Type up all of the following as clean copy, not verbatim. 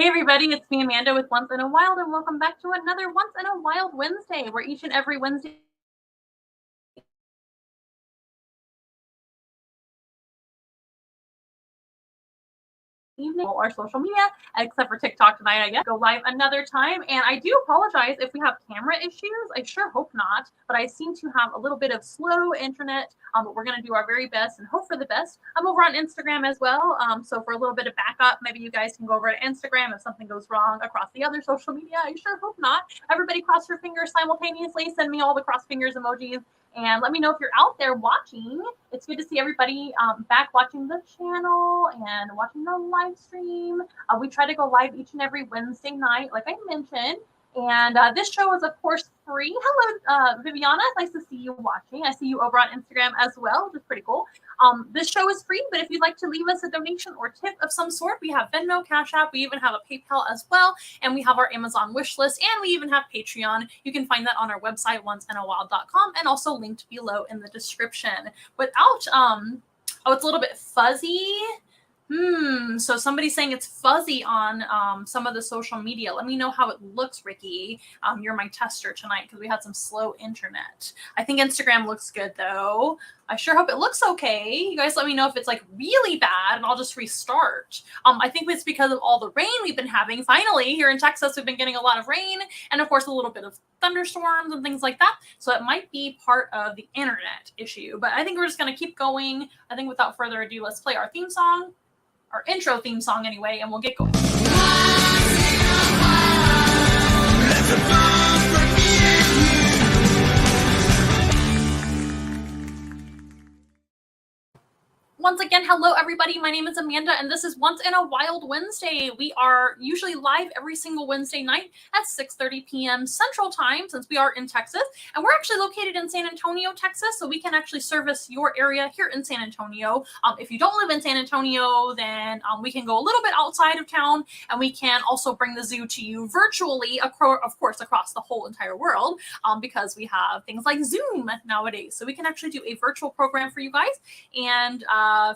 Hey everybody, it's me Amanda with Once in a Wild, and welcome back to another Once in a Wild Wednesday, where each and every Wednesday evening our social media, except for TikTok tonight, I guess, go live another time. And I do apologize if we have camera issues. I sure hope not, but I seem to have a little bit of slow internet. But we're going to do our very best and hope for the best. I'm over on Instagram as well. So for a little bit of backup, maybe you guys can go over to Instagram if something goes wrong across the other social media. I sure hope not. Everybody cross your fingers simultaneously. Send me all the cross fingers emojis. And let me know if you're out there watching. It's good to see everybody back watching the channel and watching the live stream. We try to go live each and every Wednesday night, like I mentioned. And this show is, of course, free. Hello, Viviana. Nice to see you watching. I see you over on Instagram as well, which is pretty cool. This show is free, but if you'd like to leave us a donation or tip of some sort, we have Venmo, Cash App. We even have a PayPal as well. And we have our Amazon wish list. And we even have Patreon. You can find that on our website, onceinawild.com, and also linked below in the description. Without, oh, it's a little bit fuzzy. So somebody's saying it's fuzzy on some of the social media. Let me know how it looks, Ricky. You're my tester tonight because we had some slow internet. I think Instagram looks good though. I sure hope it looks okay. You guys let me know if it's like really bad and I'll just restart. I think it's because of all the rain we've been having. Finally, here in Texas, we've been getting a lot of rain and of course a little bit of thunderstorms and things like that. So it might be part of the internet issue, but I think we're just going to keep going. I think without further ado, let's play our theme song. Our intro theme song anyway, and we'll get going. Once again, hello everybody. My name is Amanda, and this is Once in a Wild Wednesday. We are usually live every single Wednesday night at 6:30 p.m. Central Time, since we are in Texas, and we're actually located in San Antonio, Texas, so we can actually service your area here in San Antonio. If you don't live in San Antonio, then we can go a little bit outside of town, and we can also bring the zoo to you virtually, of course, across the whole entire world, because we have things like Zoom nowadays, so we can actually do a virtual program for you guys, and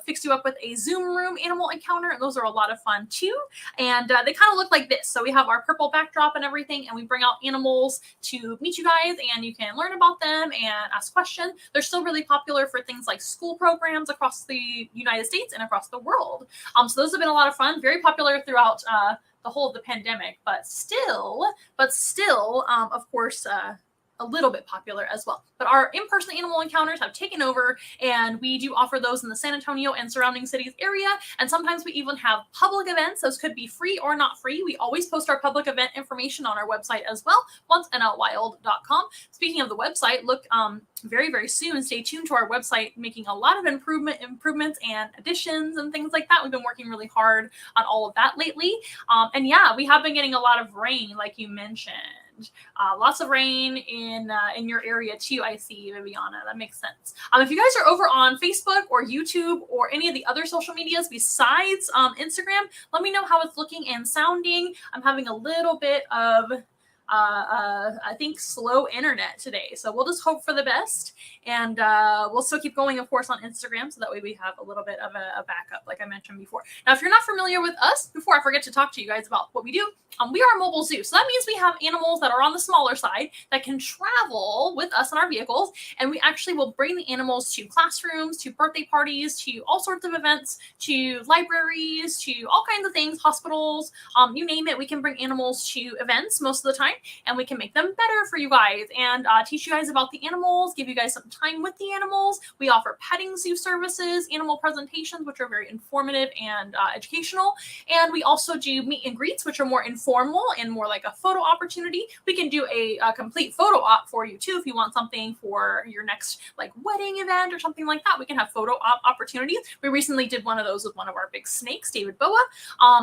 fix you up with a Zoom room animal encounter, and those are a lot of fun too. And they kind of look like this. So we have our purple backdrop and everything, and we bring out animals to meet you guys, and you can learn about them and ask questions. They're still really popular for things like school programs across the United States and across the world. So those have been a lot of fun, very popular throughout the whole of the pandemic, but still, of course, a little bit popular as well. But our in-person animal encounters have taken over, and we do offer those in the San Antonio and surrounding cities area. And sometimes we even have public events. Those could be free or not free. We always post our public event information on our website as well, onceinawild.com. Speaking of the website, look very, very soon. Stay tuned to our website, making a lot of improvements and additions and things like that. We've been working really hard on all of that lately. And yeah, we have been getting a lot of rain, like you mentioned. Lots of rain in your area too. I see, Viviana. That makes sense. If you guys are over on Facebook or YouTube or any of the other social medias besides Instagram, let me know how it's looking and sounding. I'm having a little bit of I think slow internet today, so we'll just hope for the best, and we'll still keep going, of course, on Instagram, so that way we have a little bit of a backup, like I mentioned before. Now, if you're not familiar with us, before I forget to talk to you guys about what we do, we are a mobile zoo, so that means we have animals that are on the smaller side that can travel with us in our vehicles, and we actually will bring the animals to classrooms, to birthday parties, to all sorts of events, to libraries, to all kinds of things, hospitals, you name it. We can bring animals to events most of the time, and we can make them better for you guys and teach you guys about the animals, give you guys some time with the animals. We offer petting zoo services, animal presentations, which are very informative and educational. And we also do meet and greets, which are more informal and more like a photo opportunity. We can do a complete photo op for you too if you want something for your next like wedding event or something like that. We can have photo op opportunities. We recently did one of those with one of our big snakes, David Boa.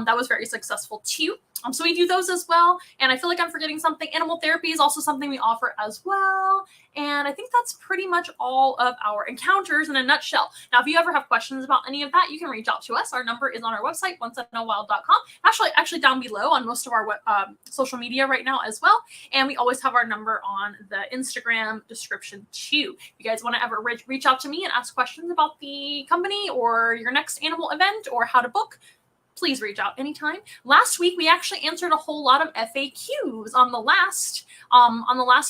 That was very successful too. So we do those as well. And I feel like I'm forgetting something. Animal therapy is also something we offer as well. And I think that's pretty much all of our encounters in a nutshell. Now, if you ever have questions about any of that, you can reach out to us. Our number is on our website, onceinawild.com. Actually down below on most of our social media right now as well. And we always have our number on the Instagram description too. If you guys want to ever reach out to me and ask questions about the company or your next animal event or how to book, please reach out anytime. Last week, we actually answered a whole lot of FAQs on the last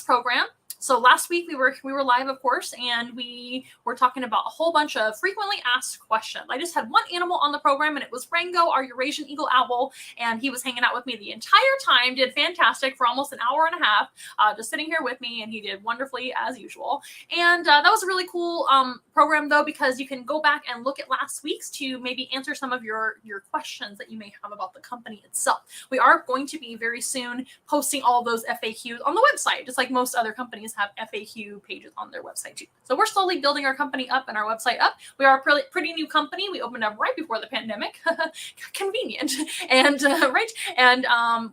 program. So last week we were live, of course, and we were talking about a whole bunch of frequently asked questions. I just had one animal on the program, and it was Rango, our Eurasian eagle owl, and he was hanging out with me the entire time, did fantastic for almost an hour and a half, just sitting here with me, and he did wonderfully as usual. And that was a really cool program, though, because you can go back and look at last week's to maybe answer some of your questions that you may have about the company itself. We are going to be very soon posting all of those FAQs on the website, just like most other companies have FAQ pages on their website too. So we're slowly building our company up and our website up. We are a pretty new company. We opened up right before the pandemic. Convenient. And right. And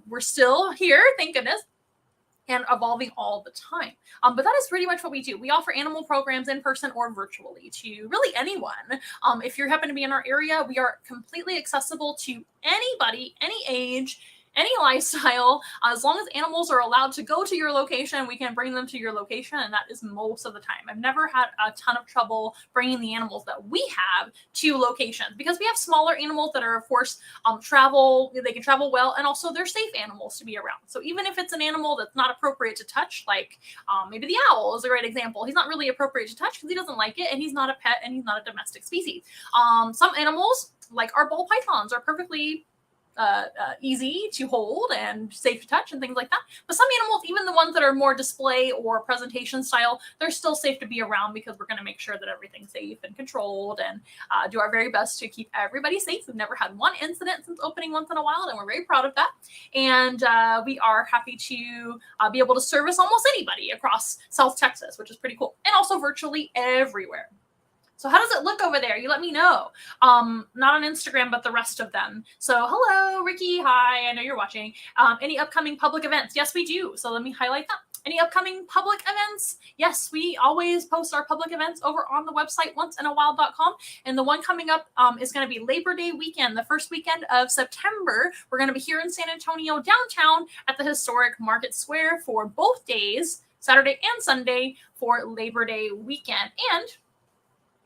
we're still here, thank goodness, and evolving all the time. But that is pretty much what we do. We offer animal programs in person or virtually to really anyone. If you happen to be in our area, we are completely accessible to anybody, any age, any lifestyle. As long as animals are allowed to go to your location, we can bring them to your location, and that is most of the time. I've never had a ton of trouble bringing the animals that we have to locations because we have smaller animals that are, of course, they can travel well, and also they're safe animals to be around. So even if it's an animal that's not appropriate to touch, like maybe the owl is a great example. He's not really appropriate to touch because he doesn't like it, and he's not a pet, and he's not a domestic species. Some animals, like our ball pythons, are perfectly easy to hold and safe to touch and things like that. But some animals, even the ones that are more display or presentation style, they're still safe to be around because we're going to make sure that everything's safe and controlled and do our very best to keep everybody safe. We've never had one incident since opening Once in a Wild, and we're very proud of that. And we are happy to be able to service almost anybody across South Texas, which is pretty cool, and also virtually everywhere. So how does it look over there? You let me know. Not on Instagram, but the rest of them. So hello, Ricky. Hi, I know you're watching. Any upcoming public events? Yes, we do. So let me highlight that. Any upcoming public events? Yes, we always post our public events over on the website, onceinawild.com. And the one coming up is going to be Labor Day weekend, the first weekend of September. We're going to be here in San Antonio downtown at the historic Market Square for both days, Saturday and Sunday, for Labor Day weekend. And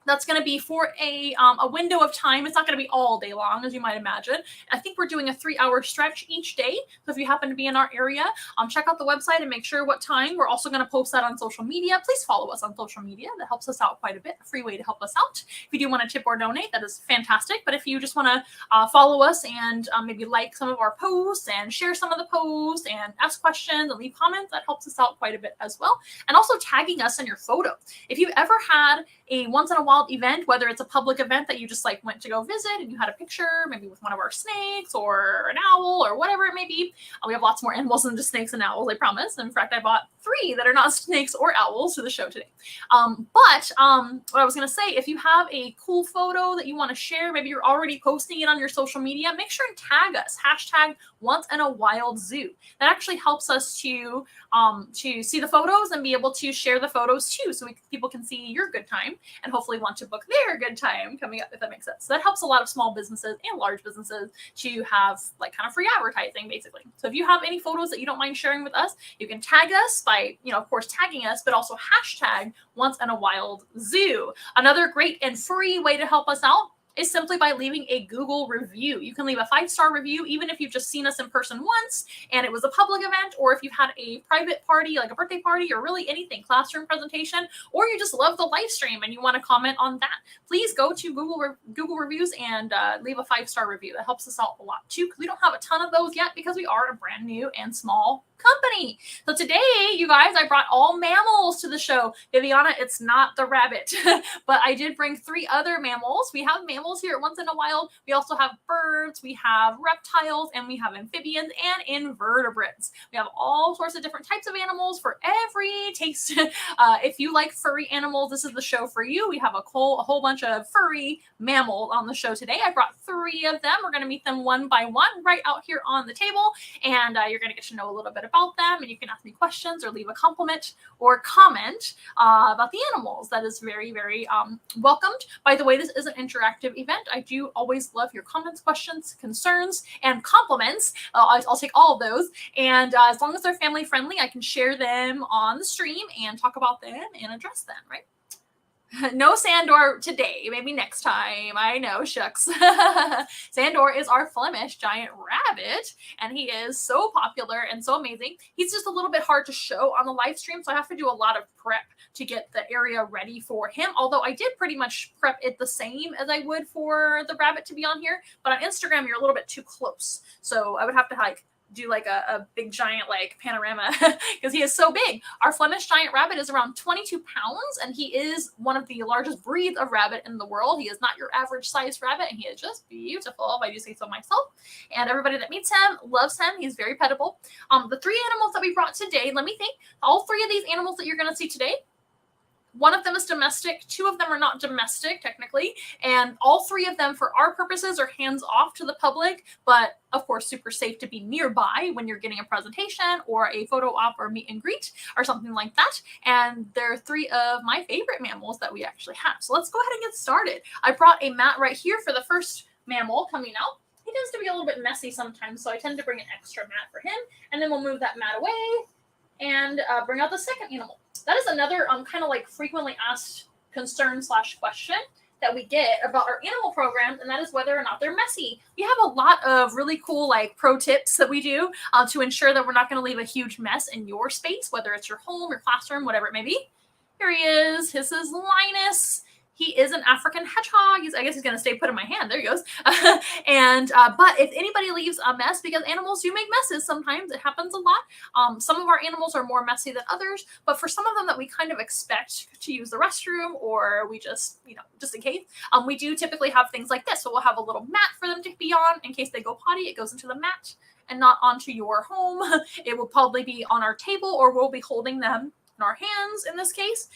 that's going to be for a window of time. It's not going to be all day long, as you might imagine. I think we're doing a 3-hour stretch each day. So if you happen to be in our area, check out the website and make sure what time. We're also going to post that on social media. Please follow us on social media. That helps us out quite a bit. A free way to help us out. If you do want to tip or donate, that is fantastic. But if you just want to follow us and maybe like some of our posts and share some of the posts and ask questions and leave comments, that helps us out quite a bit as well. And also tagging us in your photo. If you've ever had a Once in a Wild event, whether it's a public event that you just like went to go visit and you had a picture maybe with one of our snakes or an owl or whatever it may be. We have lots more animals than just snakes and owls, I promise. In fact, I bought 3 that are not snakes or owls to the show today. But what I was going to say, if you have a cool photo that you want to share, maybe you're already posting it on your social media, make sure and tag us, #OnceInAWildZoo. That actually helps us to see the photos and be able to share the photos too, so people can see your good time and hopefully want to book their good time coming up, if that makes sense. So that helps a lot of small businesses and large businesses to have like kind of free advertising, basically. So if you have any photos that you don't mind sharing with us, you can tag us by, of course, tagging us, but also #OnceInAWildZoo. Another great and free way to help us out is simply by leaving a Google review. You can leave a 5-star review, even if you've just seen us in person once and it was a public event, or if you had a private party, like a birthday party, or really anything, classroom presentation, or you just love the live stream and you want to comment on that. Please go to Google reviews and leave a 5-star review. That helps us out a lot too, because we don't have a ton of those yet because we are a brand new and small company. So today, you guys, I brought all mammals to the show. Viviana, it's not the rabbit, but I did bring 3 other mammals. We have mammals here at Once in a Wild. We also have birds, we have reptiles, and we have amphibians and invertebrates. We have all sorts of different types of animals for every taste. If you like furry animals, this is the show for you. We have a whole bunch of furry mammals on the show today. I brought 3 of them. We're going to meet them one by one right out here on the table, and you're going to get to know a little bit about them, and you can ask me questions or leave a compliment or comment about the animals. That is very, very welcomed. By the way, this is an interactive event. I do always love your comments, questions, concerns, and compliments. I'll take all of those, and as long as they're family friendly, I can share them on the stream and talk about them and address them, right? No Sandor today, maybe next time. I know, shucks. Sandor is our Flemish giant rabbit, and he is so popular and so amazing. He's just a little bit hard to show on the live stream, so I have to do a lot of prep to get the area ready for him, although I did pretty much prep it the same as I would for the rabbit to be on here, but on Instagram you're a little bit too close, so I would have to do a big giant panorama because he is so big. Our Flemish giant rabbit is around 22 pounds, and he is one of the largest breeds of rabbit in the world. He is not your average sized rabbit, and he is just beautiful, if I do say so myself. And everybody that meets him loves him. He's very pettable. The 3 animals that we brought today, let me think. All 3 of these animals that you're going to see today, one of them is domestic, 2 of them are not domestic technically, and all 3 of them for our purposes are hands off to the public, but of course super safe to be nearby when you're getting a presentation or a photo op or meet and greet or something like that. And they're 3 of my favorite mammals that we actually have. So let's go ahead and get started. I brought a mat right here for the first mammal coming out. He tends to be a little bit messy sometimes, so I tend to bring an extra mat for him, and then we'll move that mat away and bring out the second animal. That is another kind of frequently asked concern / question that we get about our animal programs, and that is whether or not they're messy. We have a lot of really cool pro tips that we do to ensure that we're not going to leave a huge mess in your space, whether it's your home, your classroom, whatever it may be. Here he is. This is Linus. He is an African hedgehog. I guess he's going to stay put in my hand. There he goes. But if anybody leaves a mess, because animals do make messes sometimes, it happens a lot. Some of our animals are more messy than others, but for some of them that we kind of expect to use the restroom, or we just in case, we do typically have things like this. So we'll have a little mat for them to be on in case they go potty. It goes into the mat and not onto your home. It will probably be on our table, or we'll be holding them in our hands in this case.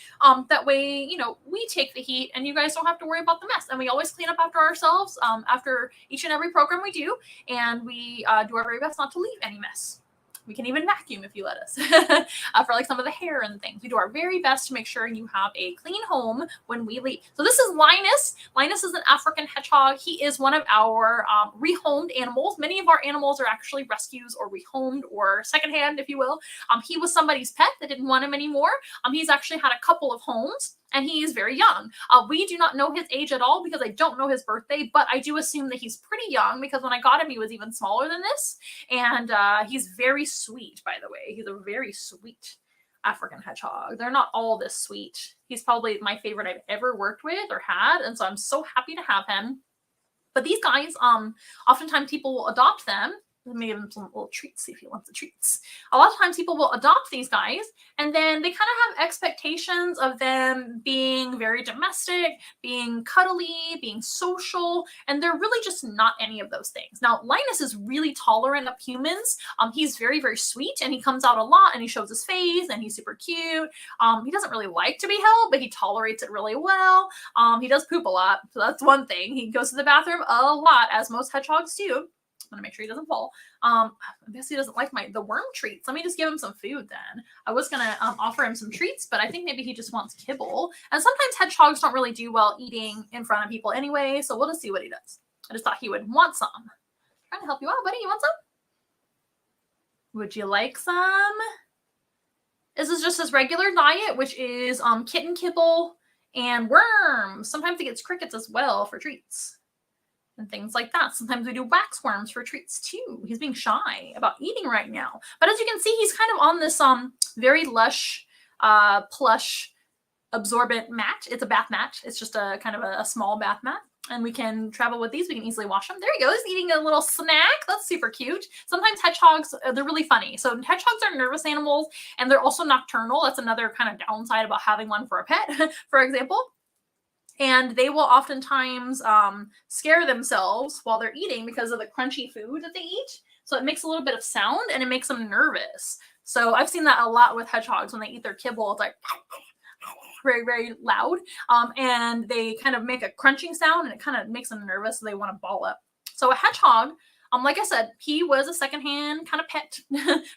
That way, we take the heat and you guys don't have to worry about the mess. And we always clean up after ourselves after each and every program we do. And we do our very best not to leave any mess. We can even vacuum if you let us for some of the hair and things. We do our very best to make sure you have a clean home when we leave. So this is Linus. Linus is an African hedgehog. He is one of our rehomed animals. Many of our animals are actually rescues or rehomed or secondhand, if you will. He was somebody's pet that didn't want him anymore. He's actually had a couple of homes. And he is very young. We do not know his age at all because I don't know his birthday, but I do assume that he's pretty young because when I got him, he was even smaller than this. And he's very sweet, by the way. He's a very sweet African hedgehog. They're not all this sweet. He's probably my favorite I've ever worked with or had. And so I'm so happy to have him. But these guys, oftentimes people will adopt them. Let me give him some little treats, see if he wants the treats. A lot of times people will adopt these guys, and then they kind of have expectations of them being very domestic, being cuddly, being social, and they're really just not any of those things. Now, Linus is really tolerant of humans. He's very, very sweet, and he comes out a lot, and he shows his face, and he's super cute. He doesn't really like to be held, but he tolerates it really well. He does poop a lot, so that's one thing. He goes to the bathroom a lot, as most hedgehogs do. I'm going to make sure he doesn't fall. I guess he doesn't like the worm treats. Let me just give him some food then. I was going to offer him some treats, but I think maybe he just wants kibble. And sometimes hedgehogs don't really do well eating in front of people anyway, so we'll just see what he does. I just thought he would want some. Trying to help you out, buddy. You want some? Would you like some? This is just his regular diet, which is kitten kibble and worms. Sometimes he gets crickets as well for treats. And things like that. Sometimes we do wax worms for treats too. He's being shy about eating right now. But as you can see, he's kind of on this very lush, plush, absorbent mat. It's a bath mat. It's just a kind of a small bath mat. And we can travel with these. We can easily wash them. There he goes, eating a little snack. That's super cute. Sometimes hedgehogs, they're really funny. So hedgehogs are nervous animals, and they're also nocturnal. That's another kind of downside about having one for a pet, for example. And they will oftentimes scare themselves while they're eating because of the crunchy food that they eat. So it makes a little bit of sound, and it makes them nervous. So I've seen that a lot with hedgehogs when they eat their kibble. It's like very, very loud. And they kind of make a crunching sound, and it kind of makes them nervous, so they want to ball up. So a hedgehog Like I said, he was a secondhand kind of pet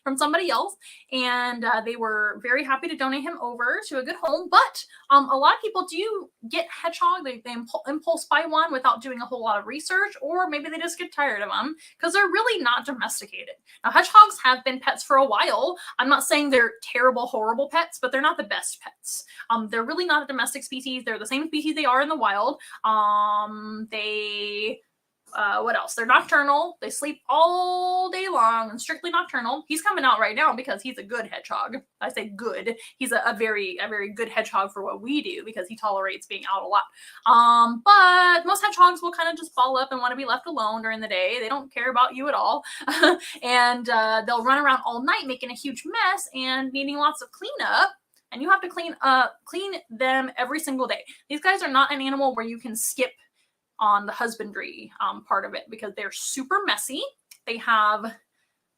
from somebody else, and they were very happy to donate him over to a good home. But a lot of people do get hedgehog. They impulse buy one without doing a whole lot of research, or maybe they just get tired of them because they're really not domesticated. Now, hedgehogs have been pets for a while. I'm not saying they're terrible, horrible pets, but they're not the best pets. They're really not a domestic species. They're the same species they are in the wild. What else? They're nocturnal. They sleep all day long and strictly nocturnal. He's coming out right now because he's a good hedgehog. I say good. He's a very good hedgehog for what we do because he tolerates being out a lot. But most hedgehogs will kind of just ball up and want to be left alone during the day. They don't care about you at all. And they'll run around all night making a huge mess and needing lots of cleanup. And you have to clean them every single day. These guys are not an animal where you can skip on the husbandry part of it because they're super messy. They have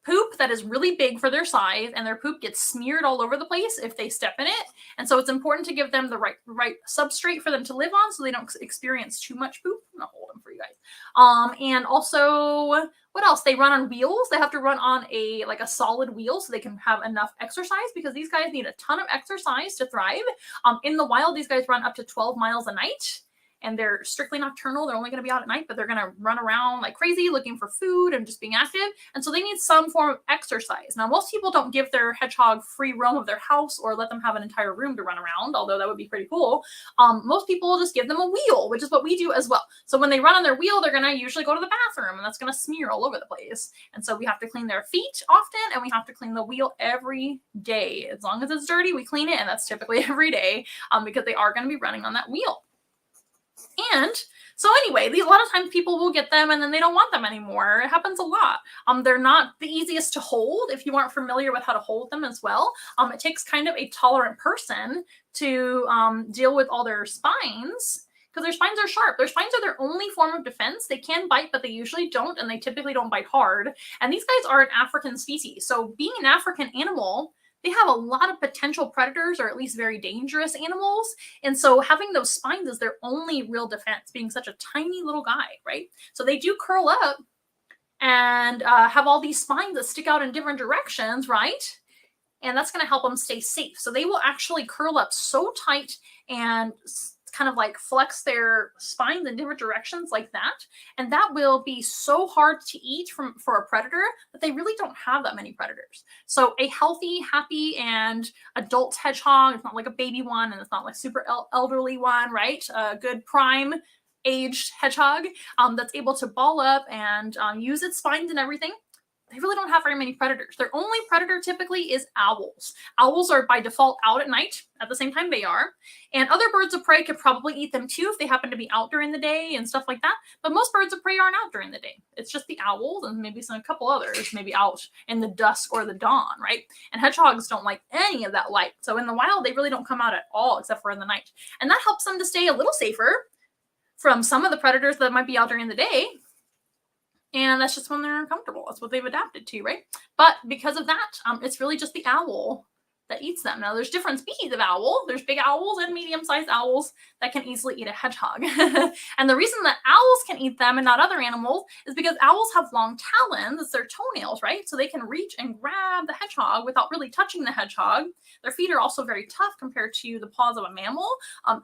poop that is really big for their size, and their poop gets smeared all over the place if they step in it. And so it's important to give them the right substrate for them to live on so they don't experience too much poop. I'm gonna hold them for you guys. And also, what else? They run on wheels. They have to run on a solid wheel so they can have enough exercise because these guys need a ton of exercise to thrive. In the wild, these guys run up to 12 miles a night. And they're strictly nocturnal. They're only going to be out at night, but they're going to run around like crazy looking for food and just being active. And so they need some form of exercise. Now, most people don't give their hedgehog free roam of their house or let them have an entire room to run around, although that would be pretty cool. Most people just give them a wheel, which is what we do as well. So when they run on their wheel, they're going to usually go to the bathroom, and that's going to smear all over the place. And so we have to clean their feet often, and we have to clean the wheel every day. As long as it's dirty, we clean it, and that's typically every day because they are going to be running on that wheel. And so anyway, a lot of times people will get them and then they don't want them anymore. It happens a lot. They're not the easiest to hold if you aren't familiar with how to hold them as well. It takes kind of a tolerant person to deal with all their spines because their spines are sharp. Their spines are their only form of defense. They can bite, but they usually don't, and they typically don't bite hard. And these guys are an African species. So being an African animal, they have a lot of potential predators or at least very dangerous animals. And so having those spines is their only real defense, being such a tiny little guy, right? So they do curl up and have all these spines that stick out in different directions, right? And that's going to help them stay safe. So they will actually curl up so tight and kind of like flex their spines in different directions like that. And that will be so hard to eat for a predator that they really don't have that many predators. So a healthy, happy, and adult hedgehog, it's not like a baby one and it's not like super elderly one, right? A good prime aged hedgehog that's able to ball up and use its spines and everything. They really don't have very many predators. Their only predator typically is owls. Owls are by default out at night at the same time they are. And other birds of prey could probably eat them too if they happen to be out during the day and stuff like that. But most birds of prey aren't out during the day. It's just the owls and maybe a couple others maybe out in the dusk or the dawn, right? And hedgehogs don't like any of that light. So in the wild, they really don't come out at all except for in the night. And that helps them to stay a little safer from some of the predators that might be out during the day. And that's just when they're uncomfortable. That's what they've adapted to, right? But because of that, it's really just the owl that eats them. Now, there's different species of owl. There's big owls and medium-sized owls that can easily eat a hedgehog. And the reason that owls can eat them and not other animals is because owls have long talons. It's their toenails, right? So they can reach and grab the hedgehog without really touching the hedgehog. Their feet are also very tough compared to the paws of a mammal.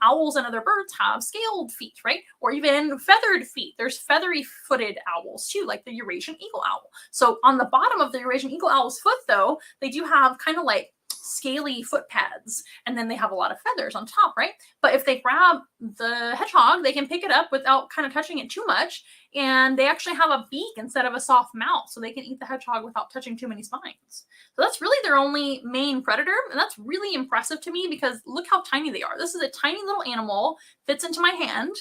Owls and other birds have scaled feet, right? Or even feathered feet. There's feathery-footed owls too, like the Eurasian eagle owl. So on the bottom of the Eurasian eagle owl's foot, though, they do have kind of like scaly foot pads, and then they have a lot of feathers on top, right? But if they grab the hedgehog, they can pick it up without kind of touching it too much, and they actually have a beak instead of a soft mouth, so they can eat the hedgehog without touching too many spines. So that's really their only main predator, and that's really impressive to me because look how tiny they are. This is a tiny little animal, fits into my hand,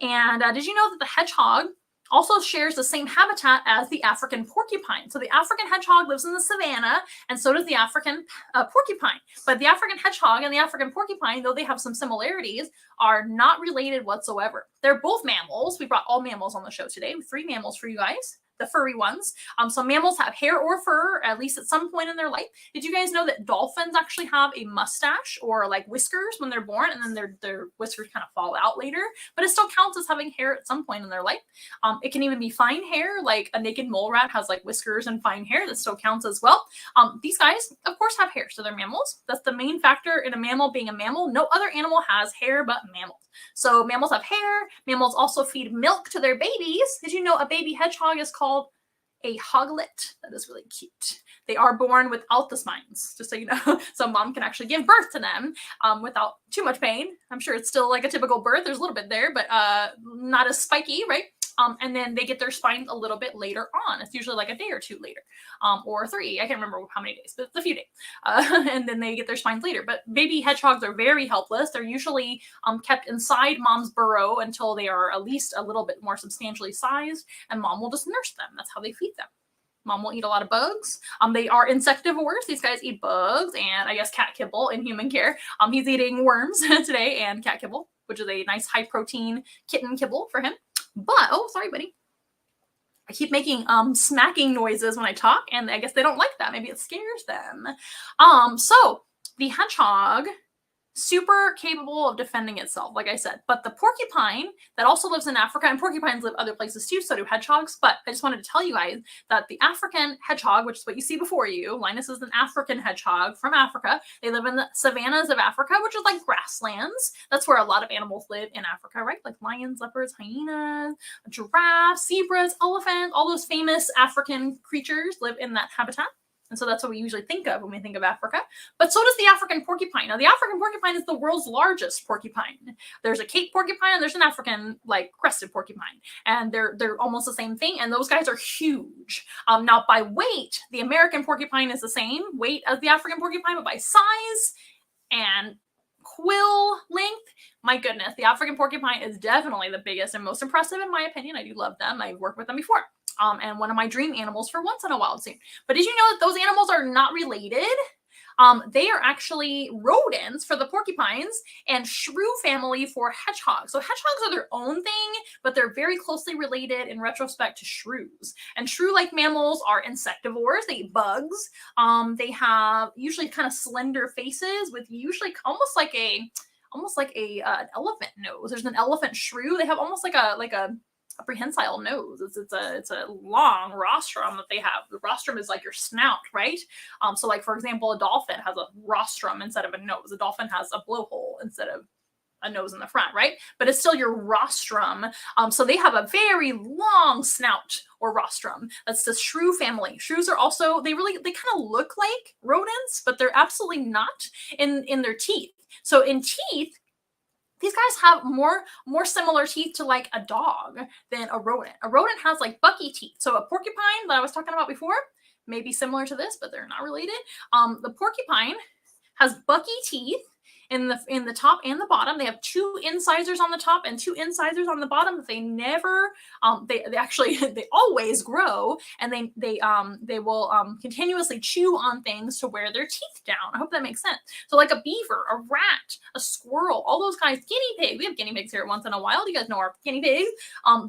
and did you know that the hedgehog also shares the same habitat as the African porcupine? So the African hedgehog lives in the savanna, and so does the African porcupine. But the African hedgehog and the African porcupine, though they have some similarities, are not related whatsoever. They're both mammals. We brought all mammals on the show today. 3 mammals for you guys. the furry ones. So mammals have hair or fur, at least at some point in their life. Did you guys know that dolphins actually have a mustache or like whiskers when they're born, and then their whiskers kind of fall out later? But it still counts as having hair at some point in their life. It can even be fine hair, like a naked mole rat has like whiskers and fine hair. That still counts as well. These guys, of course, have hair, so they're mammals. That's the main factor in a mammal being a mammal. No other animal has hair but mammals. So mammals have hair. Mammals also feed milk to their babies. Did you know a baby hedgehog is called a hoglet? That is really cute. They are born without the spines, just so you know. So mom can actually give birth to them without too much pain. I'm sure it's still like a typical birth. There's a little bit there, but not as spiky, right? And then they get their spines a little bit later on. It's usually like a day or two later, or 3. I can't remember how many days, but it's a few days. And then they get their spines later. But baby hedgehogs are very helpless. They're usually kept inside mom's burrow until they are at least a little bit more substantially sized, and mom will just nurse them. That's how they feed them. Mom will eat a lot of bugs. They are insectivores. These guys eat bugs and I guess cat kibble in human care. He's eating worms today and cat kibble, which is a nice high protein kitten kibble for him. But, oh, sorry, buddy. I keep making smacking noises when I talk, and I guess they don't like that. Maybe it scares them. So the hedgehog, super capable of defending itself, like I said. But the porcupine that also lives in Africa, and porcupines live other places too, so do hedgehogs. But I just wanted to tell you guys that the African hedgehog, which is what you see before you, Linus is an African hedgehog from Africa. They live in the savannas of Africa, which is like grasslands. That's where a lot of animals live in Africa, right? Like lions, leopards, hyenas, giraffes, zebras, elephants, all those famous African creatures live in that habitat. And so that's what we usually think of when we think of Africa. But so does the African porcupine. Now, the African porcupine is the world's largest porcupine. There's a Cape porcupine and there's an African, like, crested porcupine. And they're almost the same thing. And those guys are huge. Now, by weight, the American porcupine is the same weight as the African porcupine, but by size and quill length, my goodness, the African porcupine is definitely the biggest and most impressive in my opinion. I do love them. I've worked with them before. And one of my dream animals for once in a while soon. But did you know that those animals are not related? They are actually rodents for the porcupines and shrew family for hedgehogs. So hedgehogs are their own thing, but they're very closely related in retrospect to shrews. And shrew-like mammals are insectivores. They eat bugs. They have usually kind of slender faces with usually almost like an elephant nose. There's an elephant shrew. They have almost like a prehensile nose. It's a long rostrum that they have. The rostrum is like your snout, right? So like, for example, a dolphin has a rostrum instead of a nose. A dolphin has a blowhole instead of a nose in the front, right? But it's still your rostrum. So they have a very long snout or rostrum. That's the shrew family. Shrews are also, they kind of look like rodents, but they're absolutely not in their teeth. So in teeth, these guys have more similar teeth to like a dog than a rodent. A rodent has like bucky teeth. So a porcupine that I was talking about before may be similar to this, but they're not related. The porcupine has bucky teeth in the top and the bottom. They have 2 incisors on the top and 2 incisors on the bottom, but they never they always grow, and they will continuously chew on things to wear their teeth down. I hope that makes sense. So like a beaver, a rat, a squirrel, all those guys, guinea pig. We have guinea pigs here once in a while. You guys know our guinea pigs.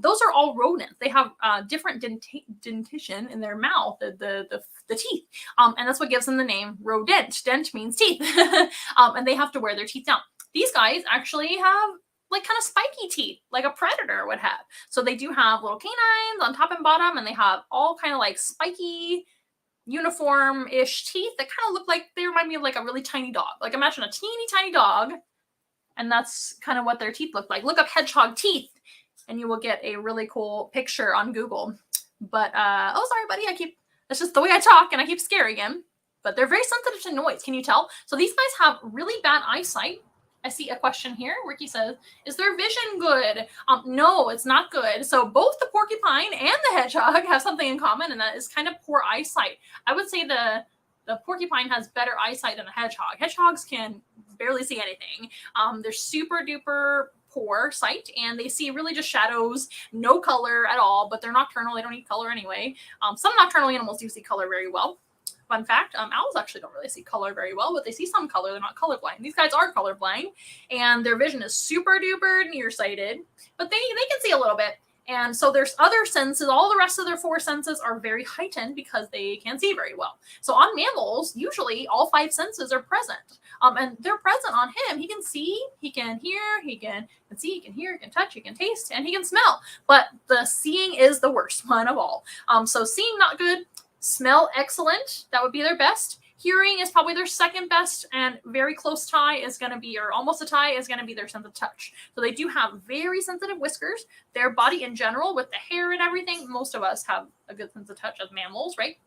Those are all rodents. They have different dentition in their mouth, the teeth, and that's what gives them the name rodent. Dent means teeth, and they have to wear their teeth down. These guys actually have like kind of spiky teeth, like a predator would have. So they do have little canines on top and bottom, and they have all kind of like spiky, uniform-ish teeth that kind of look like, they remind me of like a really tiny dog. Like imagine a teeny tiny dog, and that's kind of what their teeth look like. Look up hedgehog teeth, and you will get a really cool picture on Google. But, oh, sorry, buddy, that's just the way I talk, and I keep scaring him. But they're very sensitive to noise. Can you tell? So these guys have really bad eyesight. I see a question here. Ricky says, is their vision good? No, it's not good. So both the porcupine and the hedgehog have something in common, and that is kind of poor eyesight. I would say the porcupine has better eyesight than the hedgehog. Hedgehogs can barely see anything. They're super duper poor sight, and they see really just shadows, no color at all, but they're nocturnal. They don't need color anyway. Some nocturnal animals do see color very well. Fun fact, owls actually don't really see color very well, but they see some color. They're not colorblind. These guys are colorblind, and their vision is super duper nearsighted, but they can see a little bit. And so there's other senses. All the rest of their 4 senses are very heightened because they can't see very well. So on mammals, usually all 5 senses are present. And they're present on him. He can see, he can hear, he can see, he can hear, he can touch, he can taste, and he can smell. But the seeing is the worst one of all. So seeing, not good. Smell, excellent. That would be their best. Hearing is probably their second best, and very close tie is going to be, or almost a tie, is going to be their sense of touch. So they do have very sensitive whiskers. Their body in general, with the hair and everything, most of us have a good sense of touch as mammals, right?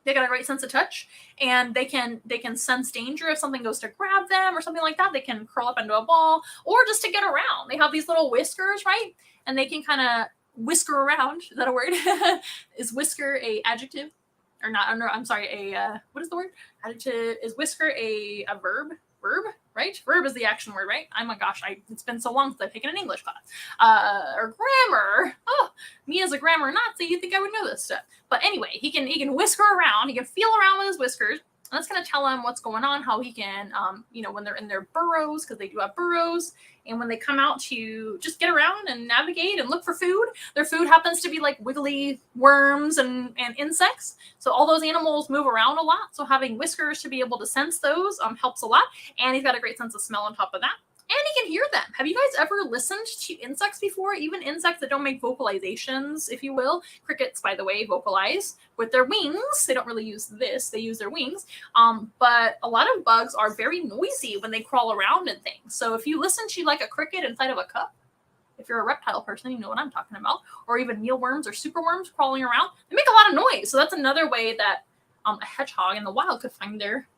They got a great sense of touch, and they can sense danger if something goes to grab them or something like that. They can curl up into a ball, or just to get around. They have these little whiskers, right? And they can kind of whisker around. Is that a word? Is whisker a adjective? Or not, no, I'm sorry, what is the word? Adjective, is whisker a verb? Verb, right? Verb is the action word, right? Oh my gosh, it's been so long since I've taken an English class. Or grammar. Oh, me as a grammar Nazi, you'd think I would know this stuff. But anyway, he can whisker around, he can feel around with his whiskers. And that's going to tell him what's going on, how he can, when they're in their burrows, because they do have burrows, and when they come out to just get around and navigate and look for food, their food happens to be like wiggly worms and insects. So all those animals move around a lot. So having whiskers to be able to sense those helps a lot. And he's got a great sense of smell on top of that. And he can hear them. Have you guys ever listened to insects before? Even insects that don't make vocalizations, if you will. Crickets, by the way, vocalize with their wings. They don't really use this. They use their wings. But a lot of bugs are very noisy when they crawl around and things. So if you listen to like a cricket inside of a cup, if you're a reptile person, you know what I'm talking about. Or even mealworms or superworms crawling around, they make a lot of noise. So that's another way that a hedgehog in the wild could find their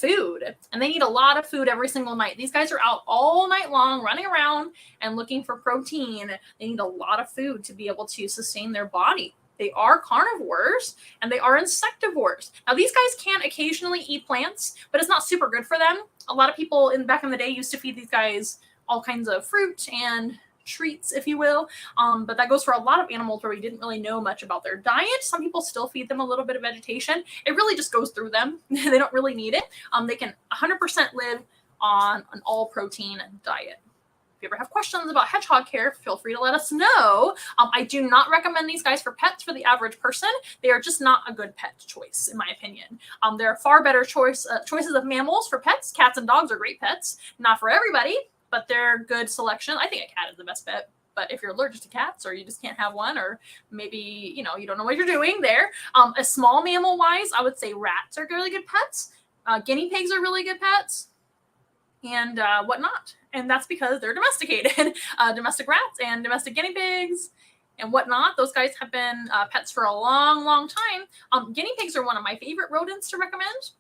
food. And they need a lot of food every single night. These guys are out all night long running around and looking for protein. They need a lot of food to be able to sustain their body. They are carnivores and they are insectivores. Now these guys can occasionally eat plants, but it's not super good for them. A lot of people back in the day used to feed these guys all kinds of fruit and treats, if you will. But that goes for a lot of animals where we didn't really know much about their diet. Some people still feed them a little bit of vegetation. It really just goes through them. They don't really need it. They can 100% live on an all protein diet. If you ever have questions about hedgehog care, feel free to let us know. I do not recommend these guys for pets for the average person. They are just not a good pet choice, in my opinion. There are far better choices of mammals for pets. Cats and dogs are great pets. Not for everybody, but they're good selection. I think a cat is the best pet. But if you're allergic to cats or you just can't have one, or maybe, you don't know what you're doing there. A small mammal wise, I would say rats are really good pets. Guinea pigs are really good pets, and whatnot. And that's because they're domesticated. Domestic rats and domestic guinea pigs and whatnot. Those guys have been pets for a long, long time. Guinea pigs are one of my favorite rodents to recommend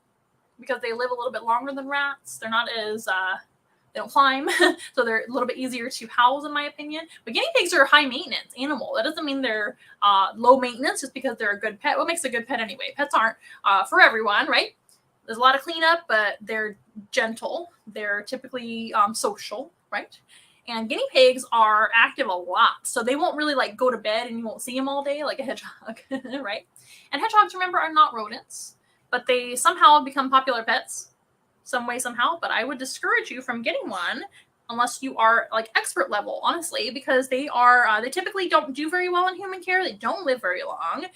because they live a little bit longer than rats. They're not as... they don't climb, so they're a little bit easier to house, in my opinion. But guinea pigs are a high maintenance animal. That doesn't mean they're low maintenance just because they're a good pet. What makes a good pet anyway? Pets aren't for everyone, right? There's a lot of cleanup, but they're gentle. They're typically social, right? And guinea pigs are active a lot, so they won't really like go to bed and you won't see them all day like a hedgehog, right? And hedgehogs, remember, are not rodents, but they somehow have become popular pets. Some way, somehow, but I would discourage you from getting one unless you are like expert level, honestly, because they typically don't do very well in human care. They don't live very long.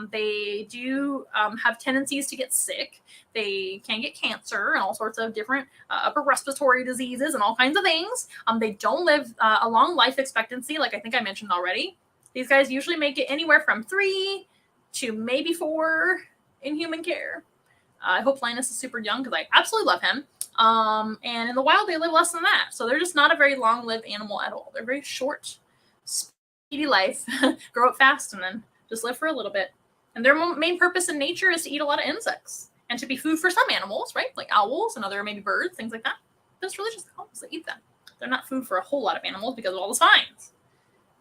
They do have tendencies to get sick. They can get cancer and all sorts of different upper respiratory diseases and all kinds of things. They don't live a long life expectancy, like I think I mentioned already. These guys usually make it anywhere from 3 to maybe 4 in human care. I hope Linus is super young because I absolutely love him. And in the wild, they live less than that. So they're just not a very long-lived animal at all. They're very short, speedy life, grow up fast, and then just live for a little bit. And their main purpose in nature is to eat a lot of insects and to be food for some animals, right? Like owls and other maybe birds, things like that. But it's really just owls that eat them. They're not food for a whole lot of animals because of all the spines.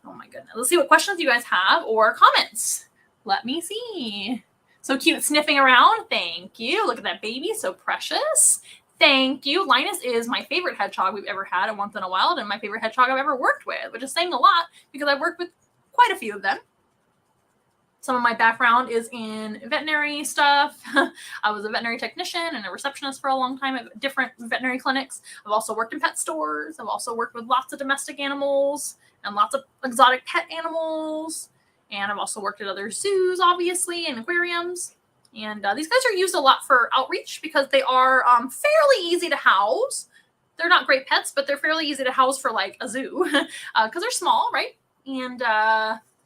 Oh my goodness. Let's see what questions you guys have or comments. Let me see. So cute, sniffing around. Thank you. Look at that baby. So precious. Thank you. Linus is my favorite hedgehog we've ever had at Once in a Wild, and my favorite hedgehog I've ever worked with, which is saying a lot because I've worked with quite a few of them. Some of my background is in veterinary stuff. I was a veterinary technician and a receptionist for a long time at different veterinary clinics. I've also worked in pet stores. I've also worked with lots of domestic animals and lots of exotic pet animals. And I've also worked at other zoos, obviously, and aquariums. And these guys are used a lot for outreach because they are fairly easy to house. They're not great pets, but they're fairly easy to house for like a zoo because they're small, right? And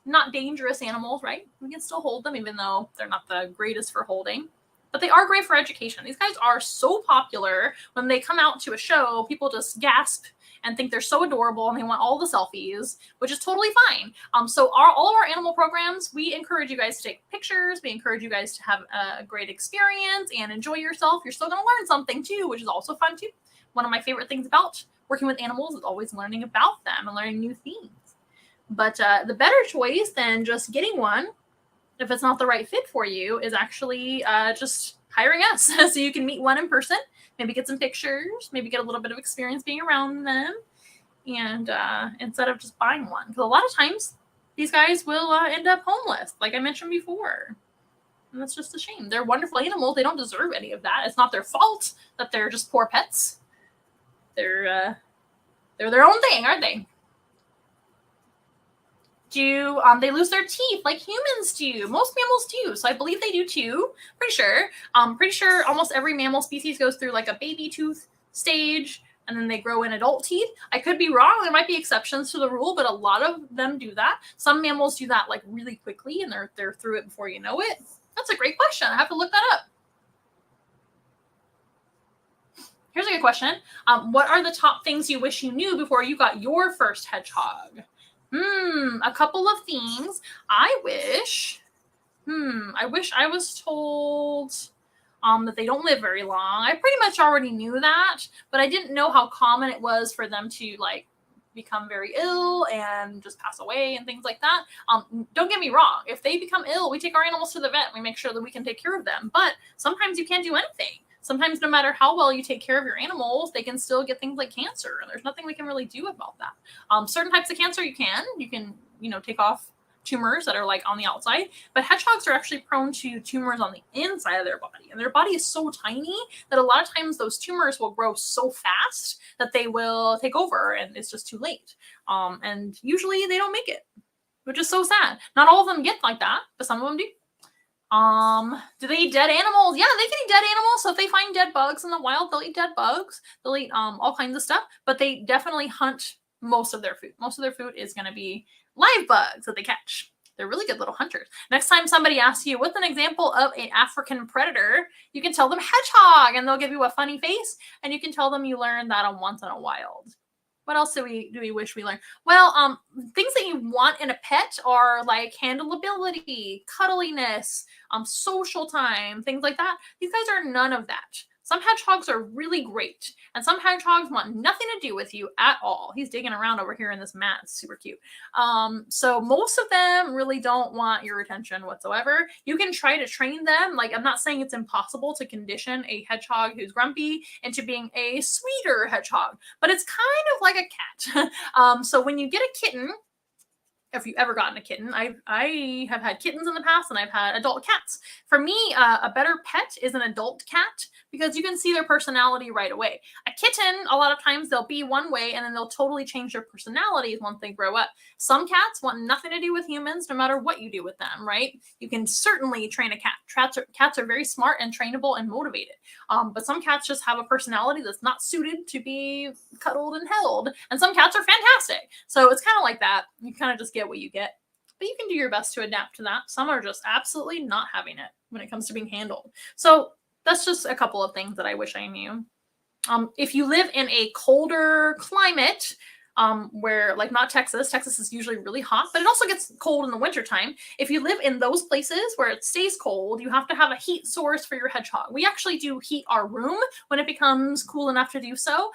not dangerous animals, right? We can still hold them even though they're not the greatest for holding. But they are great for education. These guys are so popular. When they come out to a show, people just gasp and think they're so adorable and they want all the selfies, which is totally fine. So all of our animal programs, we encourage you guys to take pictures. We encourage you guys to have a great experience and enjoy yourself. You're still going to learn something too, which is also fun too. One of my favorite things about working with animals is always learning about them and learning new things. But the better choice than just getting one, if it's not the right fit for you, is actually just hiring us so you can meet one in person, maybe get some pictures, maybe get a little bit of experience being around them, and instead of just buying one. Because a lot of times these guys will end up homeless, like I mentioned before. And that's just a shame. They're wonderful animals. They don't deserve any of that. It's not their fault that they're just poor pets. They're their own thing, aren't they? Do they lose their teeth like humans do? Most mammals do, so I believe they do too. Pretty sure. Pretty sure almost every mammal species goes through like a baby tooth stage, and then they grow in adult teeth. I could be wrong. There might be exceptions to the rule, but a lot of them do that. Some mammals do that like really quickly, and they're through it before you know it. That's a great question. I have to look that up. Here's a good question. What are the top things you wish you knew before you got your first hedgehog? A couple of things. I wish I was told that they don't live very long. I pretty much already knew that, but I didn't know how common it was for them to like become very ill and just pass away and things like that. Don't get me wrong. If they become ill, we take our animals to the vet. We make sure that we can take care of them. But sometimes you can't do anything. Sometimes no matter how well you take care of your animals, they can still get things like cancer. And there's nothing we can really do about that. Certain types of cancer you can, take off tumors that are like on the outside, but hedgehogs are actually prone to tumors on the inside of their body. And their body is so tiny that a lot of times those tumors will grow so fast that they will take over and it's just too late. And usually they don't make it, which is so sad. Not all of them get like that, but some of them do. Do they eat dead animals? Yeah, they can eat dead animals. So if they find dead bugs in the wild, they'll eat dead bugs. They'll eat all kinds of stuff, but they definitely hunt most of their food. Most of their food is going to be live bugs that they catch. They're really good little hunters. Next time somebody asks you, what's an example of an African predator? You can tell them hedgehog, and they'll give you a funny face, and you can tell them you learned that on Once in a Wild. What else do we wish we learned? Well, things that you want in a pet are like handleability, cuddliness, social time, things like that. These guys are none of that. Some hedgehogs are really great, and some hedgehogs want nothing to do with you at all. He's digging around over here in this mat. It's super cute. So most of them really don't want your attention whatsoever. You can try to train them. Like, I'm not saying it's impossible to condition a hedgehog who's grumpy into being a sweeter hedgehog, but it's kind of like a cat. So when you get a kitten, if you've ever gotten a kitten, I have had kittens in the past, and I've had adult cats. For me, a better pet is an adult cat because you can see their personality right away. A kitten, a lot of times they'll be one way and then they'll totally change their personalities once they grow up. Some cats want nothing to do with humans no matter what you do with them, right? You can certainly train a cat. Cats are very smart and trainable and motivated. But some cats just have a personality that's not suited to be cuddled and held. And some cats are fantastic. So it's kind of like that. You kind of just get what you get. But you can do your best to adapt to that. Some are just absolutely not having it when it comes to being handled. So that's just a couple of things that I wish I knew. If you live in a colder climate, where like not Texas is usually really hot, but it also gets cold in the wintertime. If you live in those places where it stays cold, you have to have a heat source for your hedgehog. We actually do heat our room when it becomes cool enough to do so.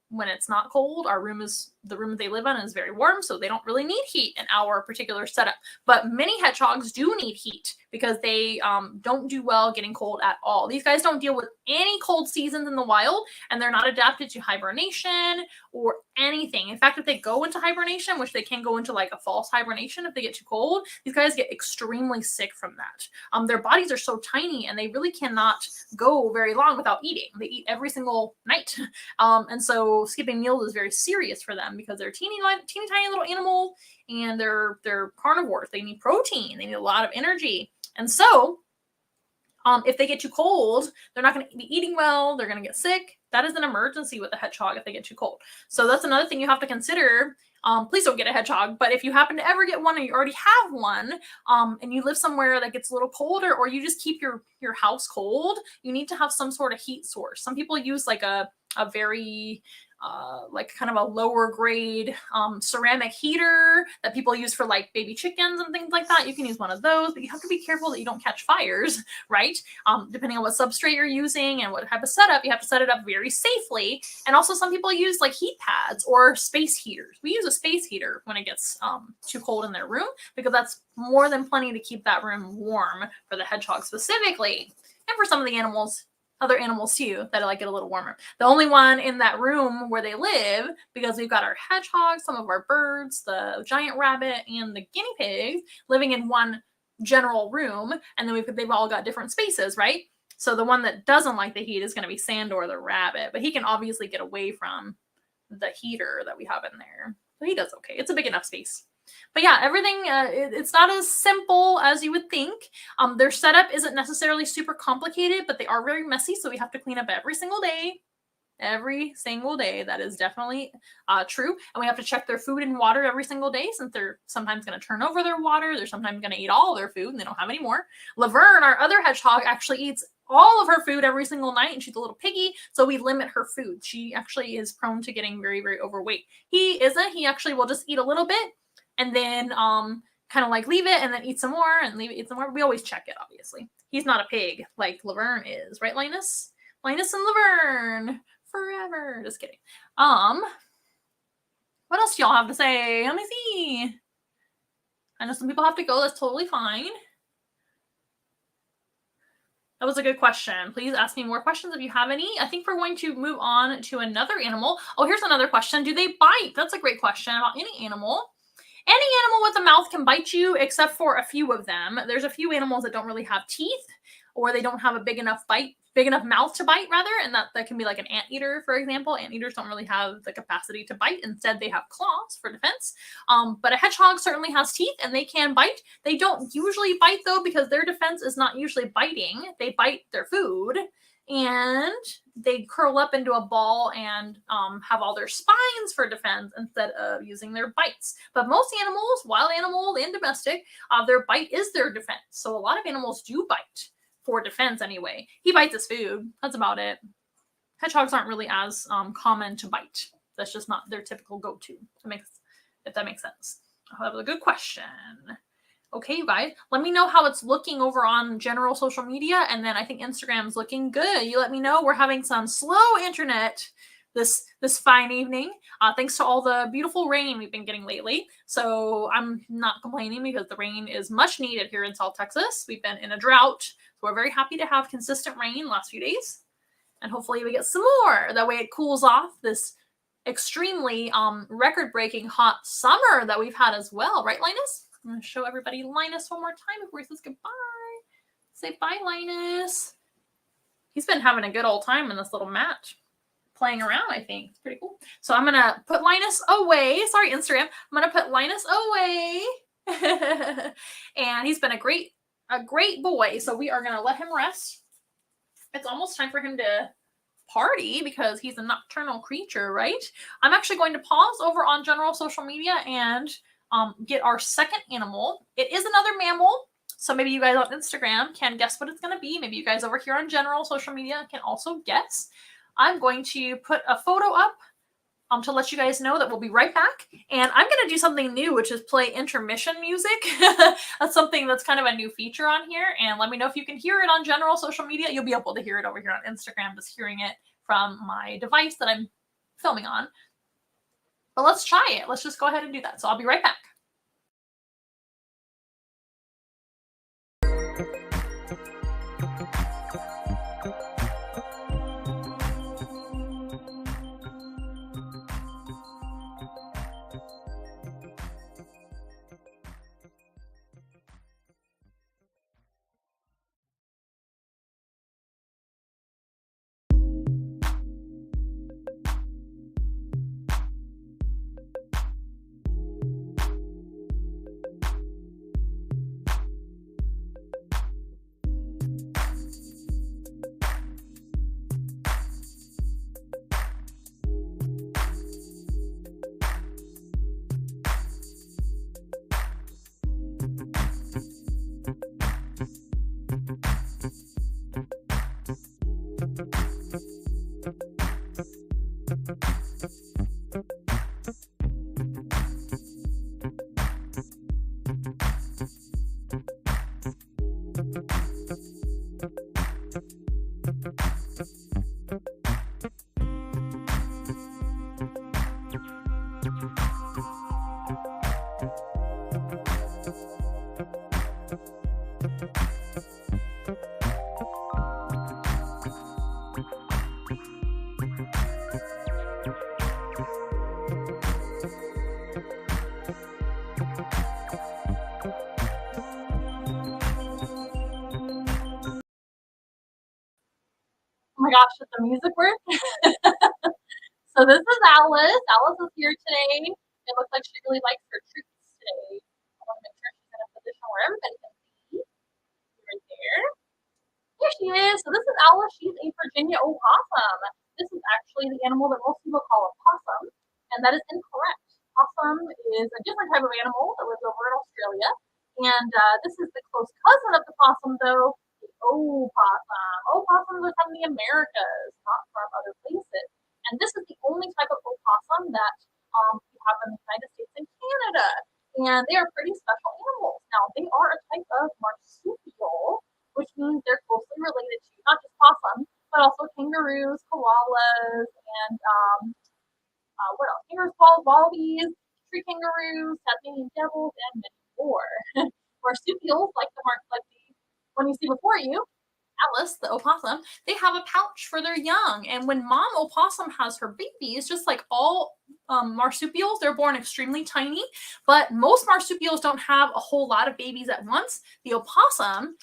When it's not cold, the room that they live in is very warm, so they don't really need heat in our particular setup. But many hedgehogs do need heat because they don't do well getting cold at all. These guys don't deal with any cold seasons in the wild, and they're not adapted to hibernation or anything. In fact, if they go into hibernation, which they can go into like a false hibernation if they get too cold, these guys get extremely sick from that. Their bodies are so tiny, and they really cannot go very long without eating. They eat every single night. And so skipping meals is very serious for them because they're teeny tiny little animals, and they're carnivores. They need protein. They need a lot of energy. And so if they get too cold, they're not going to be eating well. They're going to get sick. That is an emergency with a hedgehog if they get too cold. So that's another thing you have to consider. Please don't get a hedgehog, but if you happen to ever get one or you already have one, and you live somewhere that gets a little colder, or you just keep your house cold, you need to have some sort of heat source. Some people use like a very like kind of a lower grade ceramic heater that people use for like baby chickens and things like that. You can use one of those, but you have to be careful that you don't catch fires, right? Depending on what substrate you're using and what type of setup, you have to set it up very safely. And also some people use like heat pads or space heaters. We use a space heater when it gets too cold in their room, because that's more than plenty to keep that room warm for the hedgehog specifically. And for some of the animals, other animals too, that like it a little warmer. The only one in that room where they live, because we've got our hedgehogs, some of our birds, the giant rabbit, and the guinea pigs living in one general room, and then they've all got different spaces, right? So the one that doesn't like the heat is going to be Sandor the rabbit, but he can obviously get away from the heater that we have in there. So he does okay. It's a big enough space. But yeah, everything, it's not as simple as you would think. Their setup isn't necessarily super complicated, but they are very messy, so we have to clean up every single day. Every single day. That is definitely true. And we have to check their food and water every single day, since they're sometimes going to turn over their water. They're sometimes going to eat all their food, and they don't have any more. Laverne, our other hedgehog, actually eats all of her food every single night, and she's a little piggy, so we limit her food. She actually is prone to getting very, very overweight. He isn't. He actually will just eat a little bit, and then kind of like leave it and then eat some more and leave it, eat some more. We always check it, obviously. He's not a pig like Laverne is, right, Linus? Linus and Laverne forever. Just kidding. What else do y'all have to say? Let me see. I know some people have to go. That's totally fine. That was a good question. Please ask me more questions if you have any. I think we're going to move on to another animal. Oh, here's another question. Do they bite? That's a great question about any animal. Any animal with a mouth can bite you, except for a few of them. There's a few animals that don't really have teeth, or they don't have a big enough mouth to bite, rather, and that can be like an anteater, for example. Anteaters don't really have the capacity to bite. Instead, they have claws for defense. But a hedgehog certainly has teeth, and they can bite. They don't usually bite, though, because their defense is not usually biting. They bite their food, and they curl up into a ball and have all their spines for defense instead of using their bites. But most animals, wild animals and domestic, their bite is their defense. So a lot of animals do bite for defense anyway. He bites his food. That's about it. Hedgehogs aren't really as common to bite. That's just not their typical go-to, if that makes sense. Oh, that was a good question. Okay, you guys, let me know how it's looking over on general social media, and then I think Instagram's looking good. You let me know. We're having some slow internet this fine evening, thanks to all the beautiful rain we've been getting lately. So I'm not complaining, because the rain is much needed here in South Texas. We've been in a drought, so we're very happy to have consistent rain the last few days, and hopefully we get some more. That way it cools off this extremely record-breaking hot summer that we've had as well, right, Linus? I'm going to show everybody Linus one more time before he says goodbye. Say bye, Linus. He's been having a good old time in this little mat, playing around, I think. It's pretty cool. So I'm going to put Linus away. Sorry, Instagram. I'm going to put Linus away. And he's been a great boy. So we are going to let him rest. It's almost time for him to party, because he's a nocturnal creature, right? I'm actually going to pause over on general social media and get our second animal. It is another mammal, so maybe you guys on Instagram can guess what it's going to be. Maybe you guys over here on general social media can also guess. I'm going to put a photo up to let you guys know that we'll be right back. And I'm going to do something new, which is play intermission music. That's something that's kind of a new feature on here. And let me know if you can hear it on general social media. You'll be able to hear it over here on Instagram, just hearing it from my device that I'm filming on. But let's try it. Let's just go ahead and do that. So I'll be right back. Oh my gosh, did the music work? So this is Alice. Alice is here today. It looks like she really likes her treats today. I want to make sure she's in a position where everybody can see. Right there. Here she is. So this is Alice. She's a Virginia opossum. This is actually the animal that most people call a possum, and that is incorrect. Possum is a different type of animal that lives over in Australia, and this is the close cousin of the possum, though, the opossum. Opossums are from the Americas, not from other places. And this is the only type of opossum that we have in the United States and Canada. And they are pretty special animals. Now, they are a type of marsupial, which means they're closely related to not just possums, but also kangaroos, koalas, and what else? Kangaroos, wallabies, tree kangaroos, Tasmanian devils, and many more. Marsupials, like the one you see before you, Alice, the opossum, they have a pouch for their young. And when mom opossum has her babies, just like all marsupials, they're born extremely tiny. But most marsupials don't have a whole lot of babies at once. The opossum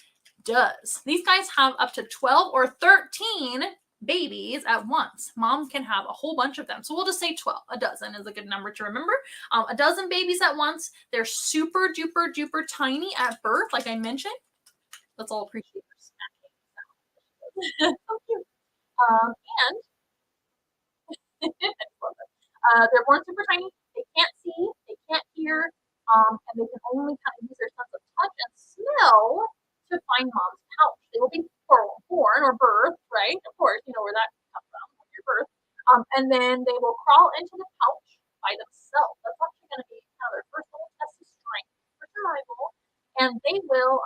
does. These guys have up to 12 or 13 babies at once. Mom can have a whole bunch of them. So we'll just say 12. A dozen is a good number to remember. A dozen babies at once. They're super duper duper tiny at birth, like I mentioned. Let's all appreciate their smacking sound. So cute. And they're born super tiny. They can't see, they can't hear, and they can only kind of use their sense of touch and smell to find mom's pouch. They will be born or birthed, right? Of course, you know where that comes from when you're birthed. And then they will crawl into the pouch by themselves. That's actually going to be kind of their first little test of strength for survival. And they will